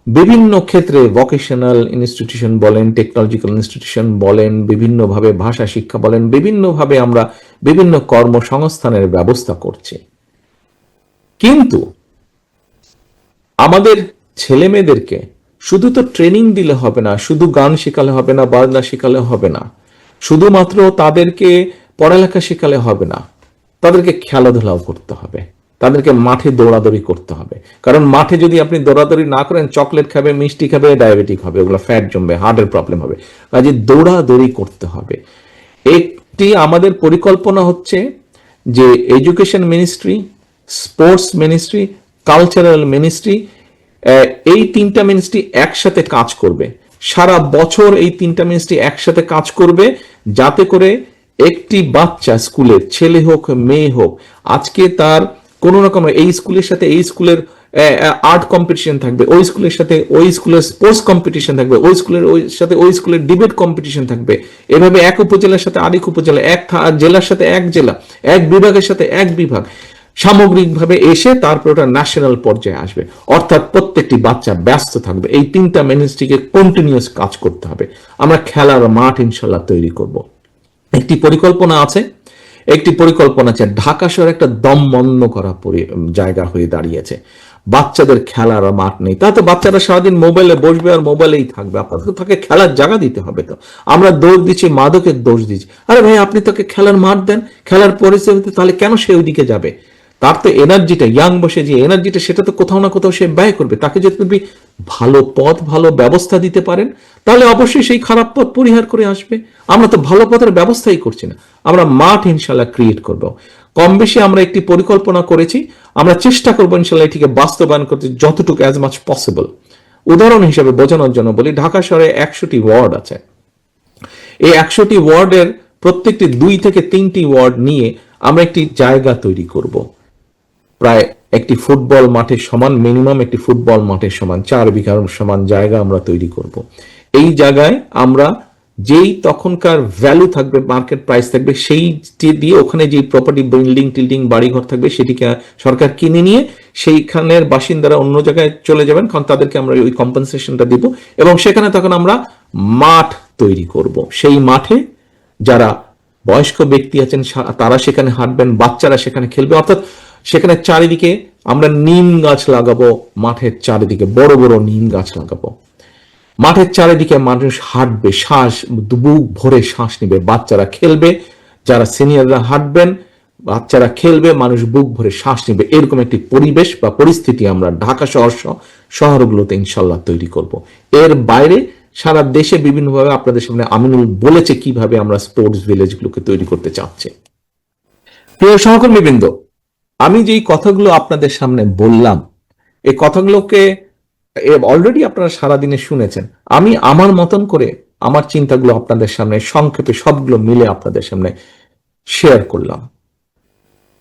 বিভিন্ন ক্ষেত্রে ভোকেশনাল ইনস্টিটিউশন বলেন, টেকনোলজিক্যাল ইনস্টিটিউশন বলেন, বিভিন্নভাবে ভাষা শিক্ষা বলেন, বিভিন্নভাবে আমরা বিভিন্ন কর্মসংস্থানের ব্যবস্থা করছি। কিন্তু আমাদের ছেলে মেয়েদেরকে শুধু তো ট্রেনিং দিলে হবে না, শুধু গান শেখালে হবে না, বাজনা শেখালে হবে না, শুধুমাত্র তাদেরকে পড়ালেখা শেখালে হবে না, তাদেরকে খেলাধুলাও করতে হবে, তাদেরকে মাঠে দৌড়াদৌড়ি করতে হবে। কারণ মাঠে যদি আপনি দৌড়াদৌড়ি না করেন, চকলেট খাবে, মিষ্টি খাবে, ডায়াবেটিক হবে, ওগুলো ফ্যাট জমবে, হার্টের প্রবলেম হবে। কাজে দৌড়াদৌড়ি করতে হবে। একটি আমাদের পরিকল্পনা হচ্ছে যে education ministry, sports ministry, cultural ministry, এই 3টা মিনিস্ট্রি একসাথে কাজ করবে সারা বছর। এই 3টা মিনিস্ট্রি একসাথে কাজ করবে, যাতে করে একটি বাচ্চা, স্কুলের ছেলে হোক মেয়ে হোক, আজকে তার কোন রকম এই স্কুলের সাথে এই স্কুলের আর্ট কম্পিটিশন থাকবে, ওই স্কুলের সাথে ওই স্কুলের স্পোর্টস কম্পিটিশন থাকবে, ওই স্কুলের সাথে ওই স্কুলের ডিবেট কম্পিটিশন থাকবে। এভাবে এক উপজেলার সাথে আরেক উপজেলা, এক জেলার সাথে এক জেলা, এক বিভাগের সাথে এক বিভাগ, সামগ্রিকভাবে এসে তারপর ওটা ন্যাশনাল পর্যায়ে আসবে। অর্থাৎ প্রত্যেকটি বাচ্চা ব্যস্ত থাকবে। এই 3টা মিনিস্ট্রিকে কন্টিনিউয়াস কাজ করতে হবে। আমরা খেলার মাঠ ইনশাল্লাহ তৈরি করব। একটি পরিকল্পনা আছে, ঢাকা শহর একটা দম বন্ধ করা জায়গা হয়ে দাঁড়িয়েছে। বাচ্চাদের খেলার মাঠ নেই, তাতে বাচ্চারা সারাদিন মোবাইলে বসবে আর মোবাইলেই থাকবে। আপনাদের তাকে খেলার জায়গা দিতে হবে। তো আমরা দোষ দিচ্ছি, মাদকের দোষ দিচ্ছি। আরে ভাই, আপনি তাকে খেলার মাঠ দেন, খেলার পরিস্থিতি, তাহলে কেন সে ওইদিকে যাবে? তার তো এনার্জিটা, ইয়াং বসে যে এনার্জিটা, সেটা তো কোথাও না কোথাও সে ব্যয় করবে। তাকে যদি আপনি ভালো পথ, ভালো ব্যবস্থা দিতে পারেন, তাহলে অবশ্যই সেই খারাপ পথ পরিহার করে আসবে। আমরা তো ভালো পথের ব্যবস্থাই করছি না। আমরা মাঠ ইনশাল্লাহ ক্রিয়েট করব। কম বেশি আমরা একটি পরিকল্পনা করেছি, আমরা চেষ্টা করবো ইনশাল্লাহ এটিকে বাস্তবায়ন করতে যতটুকু, অ্যাজ মাচ পসিবল। উদাহরণ হিসেবে বোঝানোর জন্য বলি, ঢাকা শহরে 100টি ওয়ার্ড আছে। এই 100টি ওয়ার্ডের প্রত্যেকটি 2 থেকে 3টি ওয়ার্ড নিয়ে আমরা একটি জায়গা তৈরি করব। প্রায় একটি ফুটবল মাঠের সমান, মিনিমাম একটি ফুটবল মাঠের সমান 4 বিঘার সমান জায়গা আমরা তৈরি করব। এই জায়গায় আমরা যেই তখনকার ভ্যালু থাকবে, মার্কেট প্রাইস থাকবে, সেই দিয়ে ওখানে যে প্রপার্টি, বিল্ডিং টিল্ডিং, বাড়িঘর থাকবে, সেটিকে সরকার কিনে নিয়ে সেইখানের বাসিন্দারা অন্য জায়গায় চলে যাবেন, কারণ তাদেরকে আমরা ওই কম্পেনসেশনটা দিব। এবং সেখানে তখন আমরা মাঠ তৈরি করব। সেই মাঠে যারা বয়স্ক ব্যক্তি আছেন তারা সেখানে হাঁটবেন, বাচ্চারা সেখানে খেলবে। অর্থাৎ সেখানে চারিদিকে আমরা নিম গাছ লাগাবো, মাঠের চারিদিকে বড় বড় নিম গাছ লাগাবো। মাঠের চারিদিকে মানুষ হাঁটবে, বুক ভরে শ্বাস নিবে, বাচ্চারা খেলবে, যারা সিনিয়ররা হাঁটবেন, বাচ্চারা খেলবে, মানুষ বুক ভরে শ্বাস নিবে। এরকম একটি পরিবেশ বা পরিস্থিতি আমরা ঢাকা শহরগুলোতে ইনশাল্লাহ তৈরি করব। এর বাইরে সারা দেশে বিভিন্নভাবে আপনাদের সামনে আমিনুল বলেছে কিভাবে আমরা স্পোর্টস ভিলেজগুলোকে তৈরি করতে চাচ্ছি। প্রিয় সহকর্মীবৃন্দ, আমি যেই কথাগুলো আপনাদের সামনে বললাম, এই কথাগুলোকে অলরেডি আপনারা সারাদিনে শুনেছেন। আমি আমার মতন করে আমার চিন্তাগুলো আপনাদের সামনে সংক্ষেপে সবগুলো মিলে আপনাদের সামনে শেয়ার করলাম।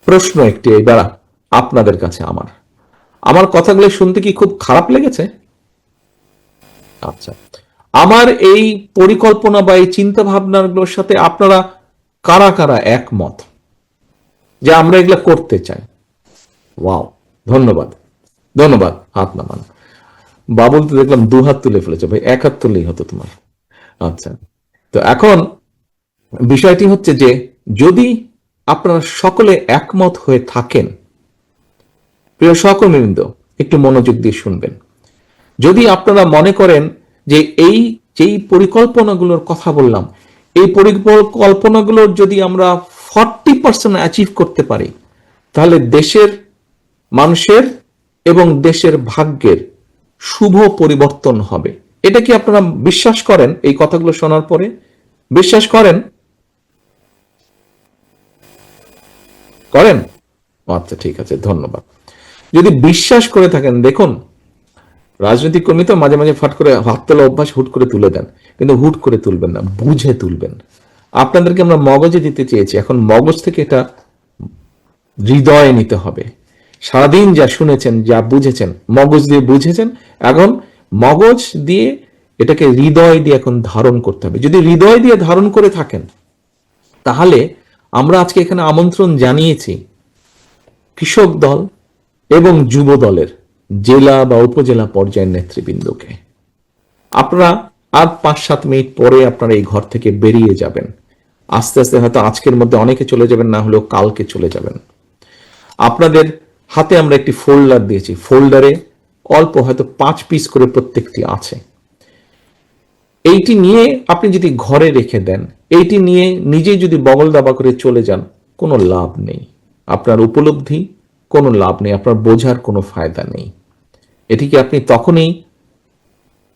প্রশ্ন একটি এবার আপনাদের কাছে, আমার কথাগুলো শুনতে কি খুব খারাপ লেগেছে? আচ্ছা, আমার এই পরিকল্পনা বা এই চিন্তা ভাবনাগুলোর সাথে আপনারা কারা কারা একমত যে আমরা এগুলো করতে চাই? ওয়াও, ধন্যবাদ, হাত নামান। বাবুল তো দেখলাম 2 হাত তুলে ফেলেছে, ভাই 1 হাত তুললেই হতো তোমার। আচ্ছা, তো এখন বিষয়টি হচ্ছে যে যদি আপনারা সকলে একমত হয়ে থাকেন, প্রিয় সহকর্মীবৃন্দ একটু মনোযোগ দিয়ে শুনবেন, যদি আপনারা মনে করেন যে এই যেই পরিকল্পনাগুলোর কথা বললাম, এই পরিকল্পনাগুলোর যদি আমরা 40% অ্যাচিভ করতে পারি, তাহলে দেশের মানুষের এবং দেশের ভাগ্যের শুভ পরিবর্তন হবে। এটা কি আপনারা বিশ্বাস করেন? এই কথাগুলো শোনার পরে বিশ্বাস করেন? করেন? আচ্ছা, ঠিক আছে, ধন্যবাদ। যদি বিশ্বাস করে থাকেন, দেখুন রাজনৈতিক কর্মী তো মাঝে মাঝে ফাট করে হাত তোলা অভ্যাস, হুট করে তুলে দেন, কিন্তু হুট করে তুলবেন না, বুঝে তুলবেন। আপনাদেরকে আমরা মগজে দিতে চেয়েছি, এখন মগজ থেকে এটা হৃদয়ে নিতে হবে। সারাদিন যা শুনেছেন, যা বুঝেছেন, মগজ দিয়ে বুঝেছেন, এখন মগজ দিয়ে এটাকে হৃদয় দিয়ে এখন ধারণ করতে হবে। যদি হৃদয় দিয়ে ধারণ করে থাকেন, তাহলে আমরা আজকে এখানে আমন্ত্রণ জানিয়েছি কৃষক দল এবং যুব দলের জেলা বা উপজেলা পর্যায়ের নেতৃবৃন্দকে। আপনারা আর 5-7 মিনিট পরে আপনারা এই ঘর থেকে বেরিয়ে যাবেন। আস্তে আস্তে হয়তো আজকের মধ্যে অনেকে চলে যাবেন, না হলেও কালকে চলে যাবেন। আপনাদের হাতে আমরা একটি ফোল্ডার দিয়েছি, ফোল্ডারে অল্প হয়তো 5 পিস করে প্রত্যেকটি আছে। এইটি নিয়ে আপনি যদি ঘরে রেখে দেন, এইটি নিয়ে নিজেই যদি বগল দাবা করে চলে যান, কোনো লাভ নেই। আপনার উপলব্ধি কোনো লাভ নেই, আপনার বোঝার কোনো ফায়দা নেই। এটিকে আপনি তখনই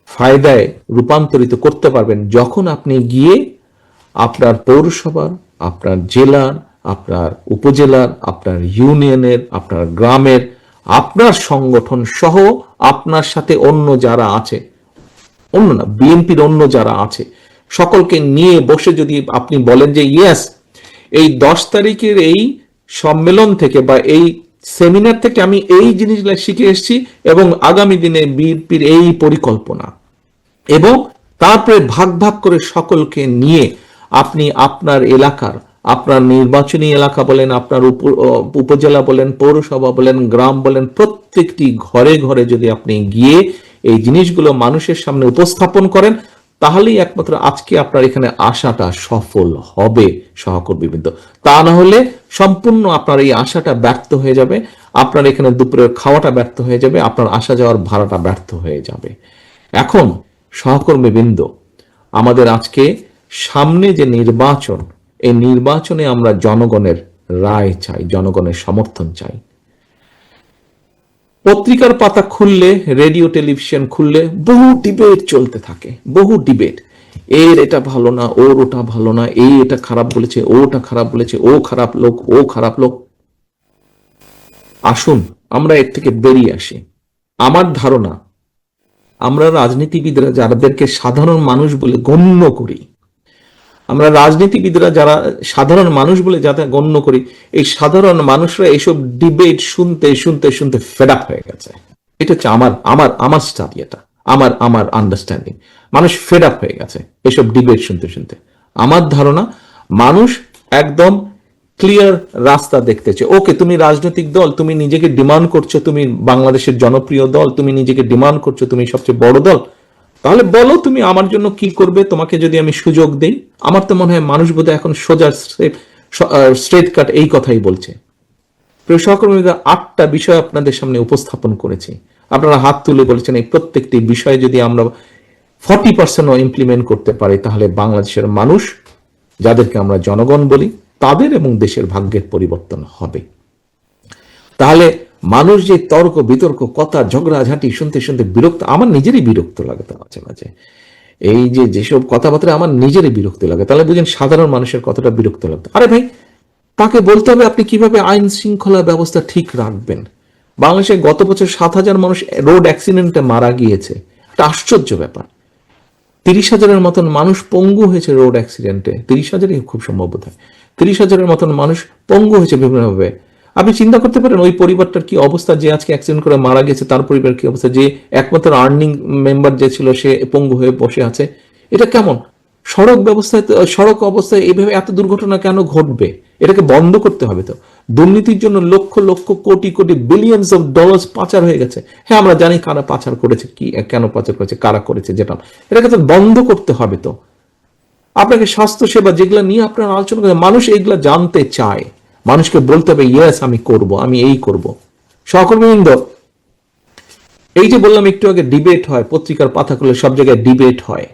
ফায়দায় রূপান্তরিত করতে পারবেন যখন আপনি গিয়ে আপনার পৌরসভার, আপনার জেলার, আপনার উপজেলার, আপনার ইউনিয়নের, আপনার গ্রামের, আপনার সংগঠন সহ আপনার সাথে অন্য যারা আছে, অন্য না বিএনপির অন্য যারা আছে, সকলকে নিয়ে বসে যদি আপনি বলেন যে ইয়েস, এই 10 তারিখের এই সম্মেলন থেকে বা এই সেমিনার থেকে আমি এই জিনিসগুলো শিখে এসেছি এবং আগামী দিনে বিএনপির এই পরিকল্পনা, এবং তারপরে ভাগ ভাগ করে সকলকে নিয়ে আপনি আপনার এলাকার, আপনার নির্বাচনী এলাকা বলেন, আপনার উপজেলা বলেন, পৌরসভা বলেন, গ্রাম বলেন, প্রত্যেকটি ঘরে ঘরে যদি আপনি গিয়ে এই জিনিসগুলো মানুষের সামনে উপস্থাপন করেন, তাহলেই একমাত্র আজকে আপনার এখানে আশাটা সফল হবে সহকর্মীবৃন্দ। তা না হলে সম্পূর্ণ আপনার এই আশাটা ব্যর্থ হয়ে যাবে, আপনার এখানে দুপুরের খাওয়াটা ব্যর্থ হয়ে যাবে, আপনার আসা যাওয়ার ভাড়াটা ব্যর্থ হয়ে যাবে। এখন সহকর্মীবৃন্দ, আমাদের আজকে সামনে যে নির্বাচন, এই নির্বাচনে আমরা জনগণের রায় চাই, জনগণের সমর্থন চাই। পত্রিকার পাতা খুললে, রেডিও টেলিভিশন খুললে বহু ডিবেট চলতে থাকে, বহু ডিবেট। এর এটা ভালো না, ওর ওটা ভালো না, এই এটা খারাপ বলেছে, ও ওটা খারাপ বলেছে, ও খারাপ লোক, ও খারাপ লোক। আসুন আমরা এর থেকে বেরিয়ে আসি। আমার ধারণা, আমরা রাজনীতিবিদরা যাদেরকে সাধারণ মানুষ বলে গণ্য করি, আমরা রাজনীতিবিদরা যারা সাধারণ মানুষ বলে যাতে গণ্য করি, এই সাধারণ মানুষরা এইসব ডিবেট শুনতে শুনতে শুনতে ফেড আপ হয়ে গেছে। এটা হচ্ছে আমার আমার আমার স্টাডি, এটা আমার আমার আন্ডারস্ট্যান্ডিং। মানুষ ফেড আপ হয়ে গেছে এসব ডিবেট শুনতে শুনতে। আমার ধারণা মানুষ একদম ক্লিয়ার রাস্তা দেখতেছে। ওকে, তুমি রাজনৈতিক দল, তুমি নিজেকে ডিমান্ড করছো তুমি বাংলাদেশের জনপ্রিয় দল, তুমি নিজেকে ডিমান্ড করছো তুমি সবচেয়ে বড় দল, তাহলে বলো তুমি আমার জন্য কি করবে, তোমাকে যদি আমি সুযোগ দেই। আমার তো মনে হয় মানুষ বোধহয় এখন সোজা স্ট্রেট কাট এই কথাই বলছে। প্রিয় সহকর্মীরা, 8টা বিষয় আপনাদের সামনে উপস্থাপন করেছি, আপনারা হাত তুলে বলেছেন এই প্রত্যেকটি বিষয়ে যদি আমরা 40%ও ইমপ্লিমেন্ট করতে পারি, তাহলে বাংলাদেশের মানুষ, যাদেরকে আমরা জনগণ বলি, তাদের এবং দেশের ভাগ্যের পরিবর্তন হবে। তাহলে মানুষ যে তর্ক বিতর্ক, কথা ঝগড়াঝাটি শুনতে শুনতে বিরক্ত, আমার নিজেরই বিরক্ত লাগে মাঝে মাঝে, এই যে যেসব কথাবার্তা আমার নিজেরই বিরক্ত লাগে, তাহলে বুঝেন সাধারণ মানুষের কতটা বিরক্ত লাগতো। আরে ভাই, তাকে বলতে হবে আপনি কিভাবে আইন শৃঙ্খলা ব্যবস্থা ঠিক রাখবেন। বাংলাদেশে গত বছর 7,000 মানুষ রোড অ্যাক্সিডেন্টে মারা গিয়েছে, একটা আশ্চর্য ব্যাপার। 30,000-এর মতন মানুষ পঙ্গু হয়েছে রোড অ্যাক্সিডেন্টে, 30,000-ই খুব সম্ভব হয়, 30,000-এর মতন মানুষ পঙ্গু হয়েছে বিভিন্নভাবে। আপনি চিন্তা করতে পারেন ওই পরিবারটার কি অবস্থা, যে আজকে অ্যাক্সিডেন্ট করে মারা গেছে তার পরিবার কি অবস্থা, যে একমাত্র আর্নিং মেম্বার যে ছিল সে পঙ্গু হয়ে বসে আছে। এটা কেমন সড়ক ব্যবস্থায়, সড়ক অবস্থায় এইভাবে এত দুর্ঘটনা কেন ঘটবে? এটাকে বন্ধ করতে হবে। তো দুর্নীতির জন্য lakh lakh crore crore billions of dollars পাচার হয়ে গেছে। হ্যাঁ, আমরা জানি কারা পাচার করেছে, কি কেন পাচার করেছে, কারা করেছে, যেটা এটাকে তো বন্ধ করতে হবে। তো আপনাকে স্বাস্থ্য সেবা যেগুলো নিয়ে আপনারা আলোচনা করেন, মানুষ এইগুলা জানতে চায়, মানুষকে বলতে হবে ইয়েস আমি করব, আমি এই করব। সহকর্মীবৃন্দ, এই যে বললাম একটু আগে ডিবেট হয়, পত্রিকার পাতা খুলে সব জায়গায় ডিবেট হয়।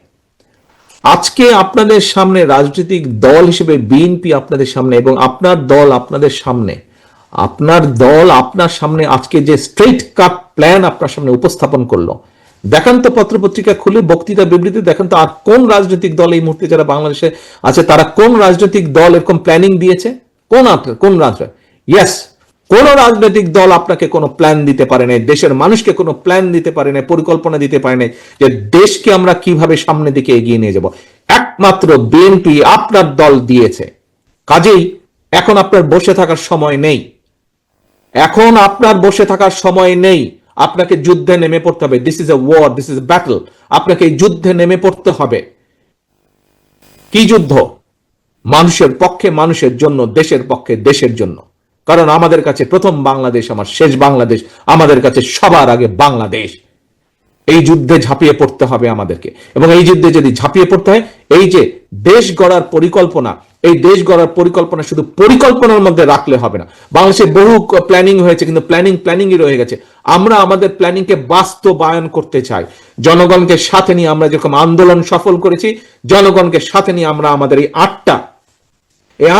আজকে আপনাদের সামনে রাজনৈতিক দল হিসেবে বিএনপি আপনাদের সামনে, এবং আপনার দল আপনাদের সামনে, আপনার দল আপনার সামনে আজকে যে স্ট্রেট কাট প্ল্যান আপনার সামনে উপস্থাপন করলো, দেখান তো পত্রপত্রিকা খুলে, বক্তৃতা বিবৃতি দেখান তো আর কোন রাজনৈতিক দল এই মুহূর্তে যারা বাংলাদেশে আছে তারা কোন রাজনৈতিক দল এরকম প্ল্যানিং দিয়েছে? কোন রাজনৈতিক? ইয়েস, কোন রাজনৈতিক দল আপনাকে কোনো প্ল্যান দিতে পারে নাই, দেশের মানুষকে কোনো প্ল্যান দিতে পারে নাই, পরিকল্পনা দিতে পারে নাই যে দেশকে আমরা কিভাবে সামনের দিকে এগিয়ে নিয়ে যাব। একমাত্র বিএনপি আপনার দল দিয়েছে। কাজেই এখন আপনার বসে থাকার সময় নেই, এখন আপনার বসে থাকার সময় নেই, আপনাকে যুদ্ধে নেমে পড়তে হবে। This is a war, this is a battle. আপনাকে এই যুদ্ধে নেমে পড়তে হবে। কি যুদ্ধ? মানুষের পক্ষে, মানুষের জন্য, দেশের পক্ষে, দেশের জন্য। কারণ আমাদের কাছে প্রথম বাংলাদেশ আমার শেষ বাংলাদেশ, আমাদের কাছে সবার আগে বাংলাদেশ। এই যুদ্ধে ঝাঁপিয়ে পড়তে হবে আমাদেরকে, এবং এই যুদ্ধে যদি ঝাঁপিয়ে পড়তে হয়, এই যে দেশ গড়ার পরিকল্পনা, এই দেশ গড়ার পরিকল্পনা শুধু পরিকল্পনার মধ্যে রাখলে হবে না। বাংলাদেশে বহু প্ল্যানিং হয়েছে, কিন্তু প্ল্যানিংই রয়ে গেছে। আমরা আমাদের প্ল্যানিংকে বাস্তবায়ন করতে চাই। জনগণকে সাথে নিয়ে আমরা যেরকম আন্দোলন সফল করেছি, জনগণকে সাথে নিয়ে আমরা আমাদের এই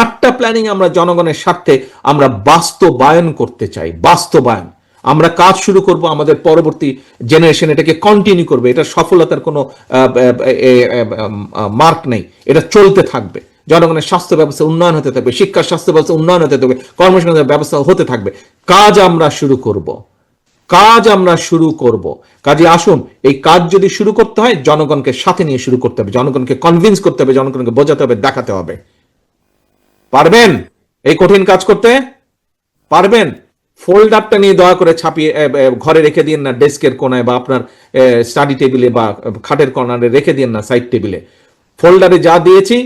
আটটা প্ল্যানিং আমরা জনগণের স্বার্থে আমরা বাস্তবায়ন করতে চাই। বাস্তবায়ন আমরা কাজ শুরু করব, আমাদের পরবর্তী জেনারেশন এটাকে কন্টিনিউ করবে। এটা সফলতার কোনো মার্ক নেই, এটা চলতে থাকবে। জনগণের স্বাস্থ্য ব্যবস্থা উন্নয়ন হতে থাকবে, শিক্ষার স্বাস্থ্য ব্যবস্থা উন্নয়ন হতে থাকবে, কর্মসংস্থানের ব্যবস্থা হতে থাকবে। কাজ আমরা শুরু করব। কাজে আসুন, এই কাজ যদি শুরু করতে হয়, জনগণকে সাথে নিয়ে শুরু করতে হবে, জনগণকে কনভিন্স করতে হবে, জনগণকে বোঝাতে হবে, দেখাতে হবে। পারবেন এই কঠিন কাজ করতে? পারবেন? ফোল্ডারটা নিয়ে দয়া করে ছাপিয়ে ঘরে রেখে দিন না, ডেস্কের কোনায় বা আপনার স্টাডি টেবিলে বা খাটের কর্নারে রেখে দিন না, সাইড টেবিলে। ফোল্ডারে যা দিয়েছি,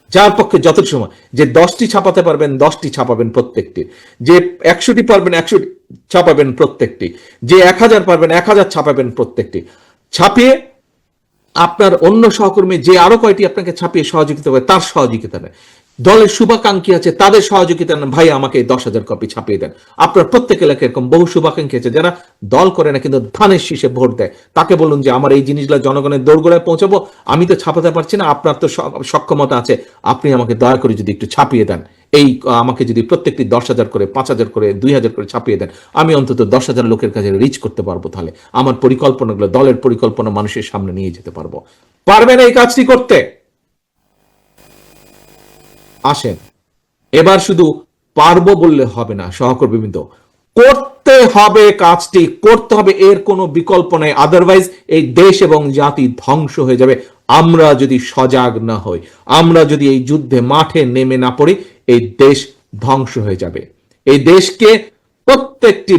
যার পক্ষে যত সময়, যে 10টি ছাপাতে পারবেন 10টি ছাপাবেন প্রত্যেকটি, যে 100টি পারবেন 100টি ছাপাবেন প্রত্যেকটি, যে 1000 পারবেন 1000 ছাপাবেন প্রত্যেকটি। ছাপিয়ে আপনার অন্য সহকর্মী যে আরো কয়টি আপনাকে ছাপিয়ে সহযোগিতা করে, তার সহযোগিতা নেয়। দলের শুভাকাঙ্ক্ষী আছে, তাদের সহযোগিতা নেন, ভাই আমাকে 10,000 কপি ছাপিয়ে দেন। আপনার প্রত্যেক এলাকায় এরকম বহু শুভাকাঙ্ক্ষী আছে যারা দল করে না, কিন্তু ধানের শীষে ভোট দেয়। তাকে বলুন যে আমার এই জিনিসগুলো জনগণের দোরগোড়ায় পৌঁছাবো, আমি তো ছাপাতে পারছি না, আপনার তো সক্ষমতা আছে, আপনি আমাকে দয়া করে যদি একটু ছাপিয়ে দেন, এই আমাকে যদি প্রত্যেকটি 10,000 করে, 5,000 করে, 2,000 করে ছাপিয়ে দেন, আমি অন্তত 10,000 লোকের কাছে রিচ করতে পারবো। তাহলে আমার পরিকল্পনাগুলো, দলের পরিকল্পনা মানুষের সামনে নিয়ে যেতে পারবো। পারবেন এই কাজটি করতে? আসেন, এবার শুধু পারবো বললে হবে না সহকর্মীবৃন্দ, করতে হবে, কাজটি করতে হবে, এর কোনো বিকল্প নেই। আদারওয়াইজ এই দেশ এবং জাতি ধ্বংস হয়ে যাবে। আমরা যদি সজাগ না হই, আমরা যদি এই যুদ্ধে মাঠে নেমে না পড়ি, এই দেশ ধ্বংস হয়ে যাবে। এই দেশকে প্রত্যেকটি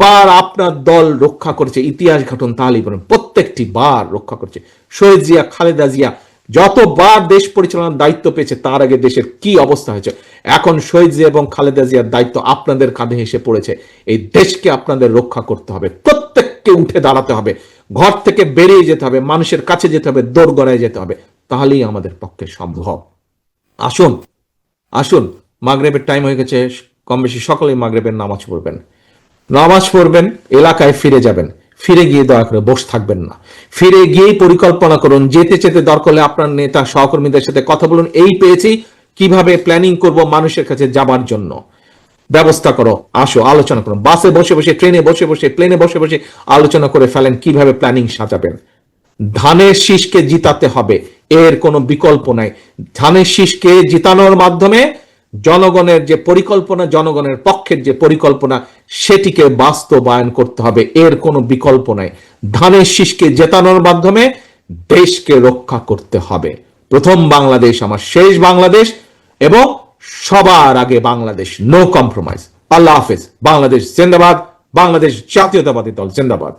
বার আপনার দল রক্ষা করেছে। ইতিহাস ঘটন তাহলেই বলেন, প্রত্যেকটি বার রক্ষা করেছে। শহীদ জিয়া, খালেদা জিয়া যতবার দেশ পরিচালনার দায়িত্ব পেয়েছে, তার আগে দেশের কি অবস্থা হয়েছে। এখন শহীদ জিয়া এবং খালেদা জিয়ার দায়িত্ব আপনাদের কাঁধে এসে পড়েছে। এই দেশকে আপনাদের রক্ষা করতে হবে, প্রত্যেককে উঠে দাঁড়াতে হবে, ঘর থেকে বেরিয়ে যেতে হবে, মানুষের কাছে যেতে হবে, দোরগোড়ায় যেতে হবে। তাহলেই আমাদের পক্ষে সম্ভব। আসুন, মাগরিবের টাইম হয়ে গেছে, কম বেশি সকলেই মাগরিবের নামাজ পড়বেন, এলাকায় ফিরে যাবেন। ফিরে গিয়ে দয়া করে বসে থাকবেন না, ফিরে গিয়েই পরিকল্পনা করুন। যেতে দরকার হলে আপনার নেতা সহকর্মীদের সাথে কথা বলুন, এই পেয়েছি, কিভাবে প্ল্যানিং করব মানুষের কাছে যাবার জন্য, ব্যবস্থা করো। আসো, আলোচনা করুন। বাসে বসে বসে, ট্রেনে বসে বসে, প্লেনে বসে বসে আলোচনা করে ফেলেন কিভাবে প্ল্যানিং সাজাবেন। ধানের শীষকে জিতাতে হবে, এর কোনো বিকল্প নাই। ধানের শীষকে জিতানোর মাধ্যমে জনগণের যে পরিকল্পনা, জনগণের পক্ষের যে পরিকল্পনা, সেটিকে বাস্তবায়ন করতে হবে, এর কোনো বিকল্প নাই। ধানের শীষকে জেতানোর মাধ্যমে দেশকে রক্ষা করতে হবে। প্রথম বাংলাদেশ আমার শেষ বাংলাদেশ, এবং সবার আগে বাংলাদেশ, নো কম্প্রোমাইজ। আল্লাহ হাফেজ। বাংলাদেশ জিন্দাবাদ, বাংলাদেশ জাতীয়তাবাদী দল জিন্দাবাদ।